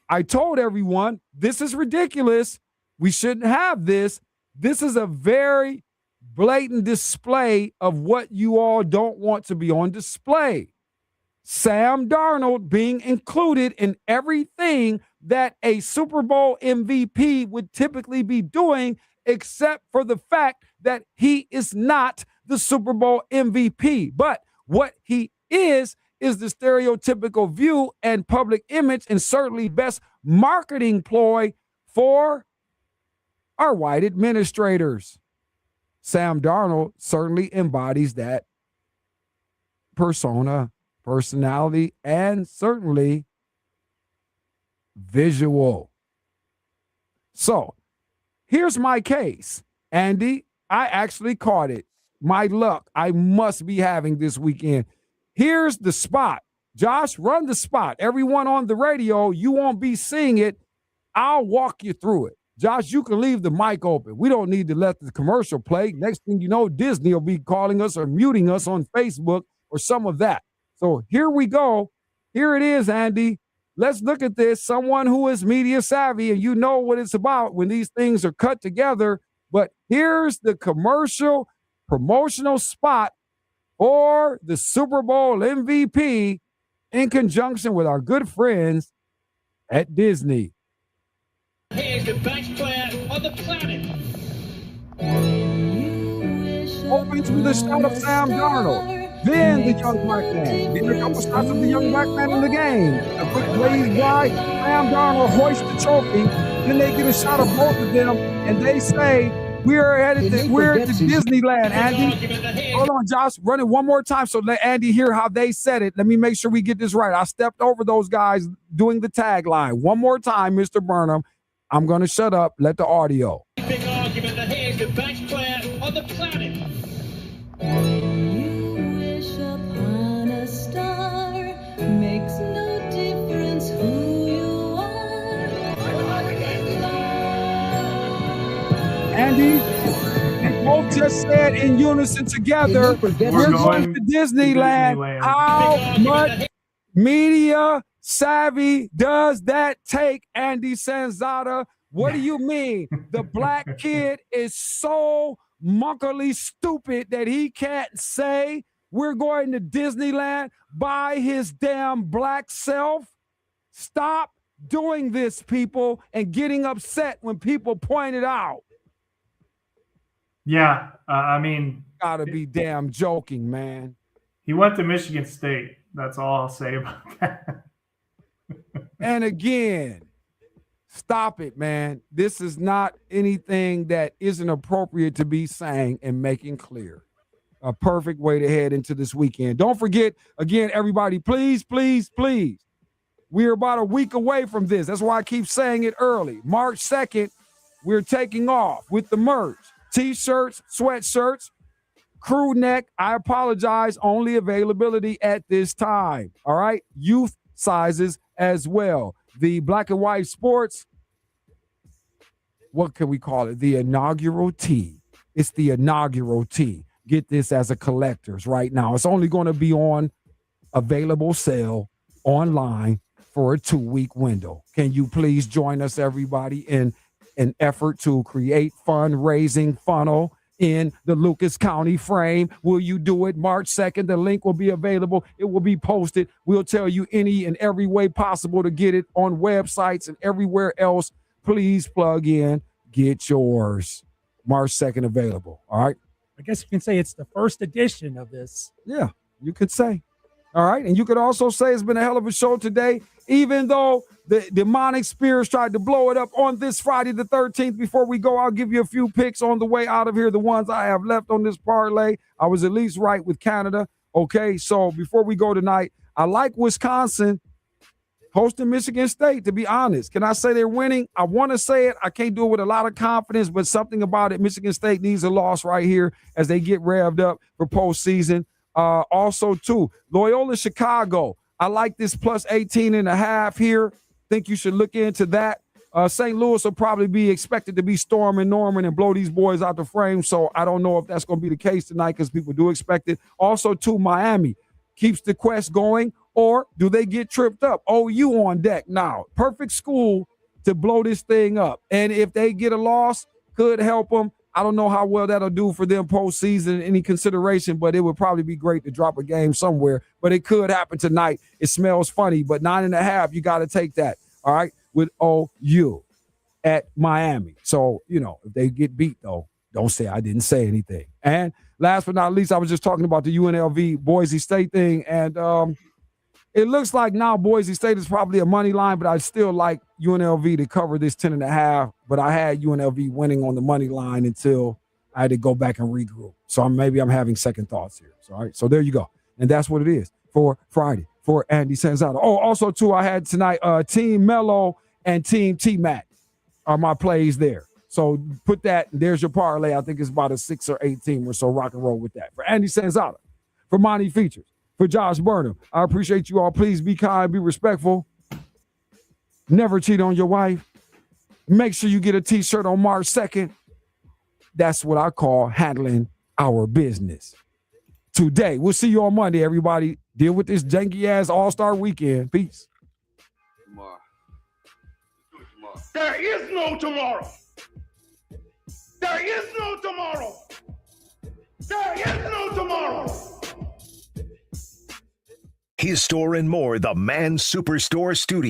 I told everyone, this is ridiculous. We shouldn't have this. This is a very blatant display of what you all don't want to be on display. Sam Darnold being included in everything that a Super Bowl MVP would typically be doing, except for the fact that he is not the Super Bowl MVP. But what he is the stereotypical view and public image and certainly best marketing ploy for our white administrators. Sam Darnold certainly embodies that persona, personality, and certainly visual. So here's my case. Andy, I actually caught it. My luck I must be having this weekend. Here's the spot. Josh, run the spot. Everyone on the radio, you won't be seeing it. I'll walk you through it. Josh, you can leave the mic open. We don't need to let the commercial play. Next thing you know, Disney will be calling us or muting us on Facebook or some of that. So here we go. Here it is, Andy. Let's look at this. Someone who is media savvy, and you know what it's about when these things are cut together. But here's the commercial promotional spot for the Super Bowl MVP in conjunction with our good friends at Disney. He's the best player on the planet. Opens with a shot of Sam Darnold, then the young black man, then a couple shots of the young black man in the game. A quick blaze by, Sam Darnold hoists the trophy, then they get a shot of both of them, and they say, we're headed to Disneyland, Andy. Hold on, Josh. Run it one more time so let Andy hear how they said it. Let me make sure we get this right. I stepped over those guys doing the tagline. One more time, Mr. Burnham. I'm going to shut up. Let the audio. Big argument that he is the best player on the planet. You wish upon a star, makes no difference who you are. Andy, they both just said in unison together, we're going to Disneyland. How much media savvy does that take, Andy Sanzada? What do you mean? The black kid is so monkily stupid that he can't say we're going to Disneyland by his damn black self? Stop doing this, people, and getting upset when people point it out. Yeah, I mean, gotta be damn joking, man. He went to Michigan State. That's all I'll say about that. And again, stop it, man. This is not anything that isn't appropriate to be saying and making clear. A perfect way to head into this weekend. Don't forget, again, everybody, please, please, please. We're about a week away from this. That's why I keep saying it early. March 2nd, we're taking off with the merch. T-shirts, sweatshirts, crew neck. I apologize. Only availability at this time. All right. Youth sizes as well. The Black and White Sports, what can we call it? The inaugural tee. It's the inaugural tee. Get this as a collector's right now. It's only going to be on available sale online for a 2-week window. Can you please join us, everybody, in an effort to create fundraising funnel in the Lucas County frame? Will you do it March 2nd? The link will be available. It will be posted. We'll tell you any and every way possible to get it on websites and everywhere else. Please plug in, get yours. March 2nd available. All right. I guess you can say it's the first edition of this. Yeah, you could say. All right. And you could also say it's been a hell of a show today, even though the demonic spirits tried to blow it up on this Friday the 13th. Before we go, I'll give you a few picks on the way out of here. The ones I have left on this parlay. I was at least right with Canada. Okay. So before we go tonight, I like Wisconsin hosting Michigan State, to be honest. Can I say they're winning? I want to say it. I can't do it with a lot of confidence, but something about it. Michigan State needs a loss right here as they get revved up for postseason. Also, too, Loyola Chicago. I like this plus 18.5 here. Think you should look into that. St. Louis will probably be expected to be storming Norman and blow these boys out the frame, so I don't know if that's going to be the case tonight because people do expect it. Also, too, Miami keeps the quest going, or do they get tripped up? OU on deck now. Perfect school to blow this thing up. And if they get a loss, could help them. I don't know how well that'll do for them postseason, any consideration, but it would probably be great to drop a game somewhere. But it could happen tonight. It smells funny, but 9.5, you got to take that, all right, with OU at Miami. So, you know, if they get beat, though, don't say I didn't say anything. And last but not least, I was just talking about the UNLV Boise State thing, and it looks like now Boise State is probably a money line, but I still like UNLV to cover this 10.5. But I had UNLV winning on the money line until I had to go back and regroup. So maybe I'm having second thoughts here. So, all right, so there you go. And that's what it is for Friday for Andy Sanzato. Oh, also, too, I had tonight Team Mello and Team T-Mac are my plays there. So put that, there's your parlay. I think it's about a 6 or 8 teamer, so rock and roll with that. For Andy Sanzato, for Monty Features, for Josh Burnham, I appreciate you all. Please be kind, be respectful. Never cheat on your wife. Make sure you get a T-shirt on March 2nd. That's what I call handling our business. Today, we'll see you on Monday, everybody. Deal with this janky-ass All-Star weekend. Peace. There is no tomorrow. There is no tomorrow. There is no tomorrow. His Store and More, the Man Superstore Studio.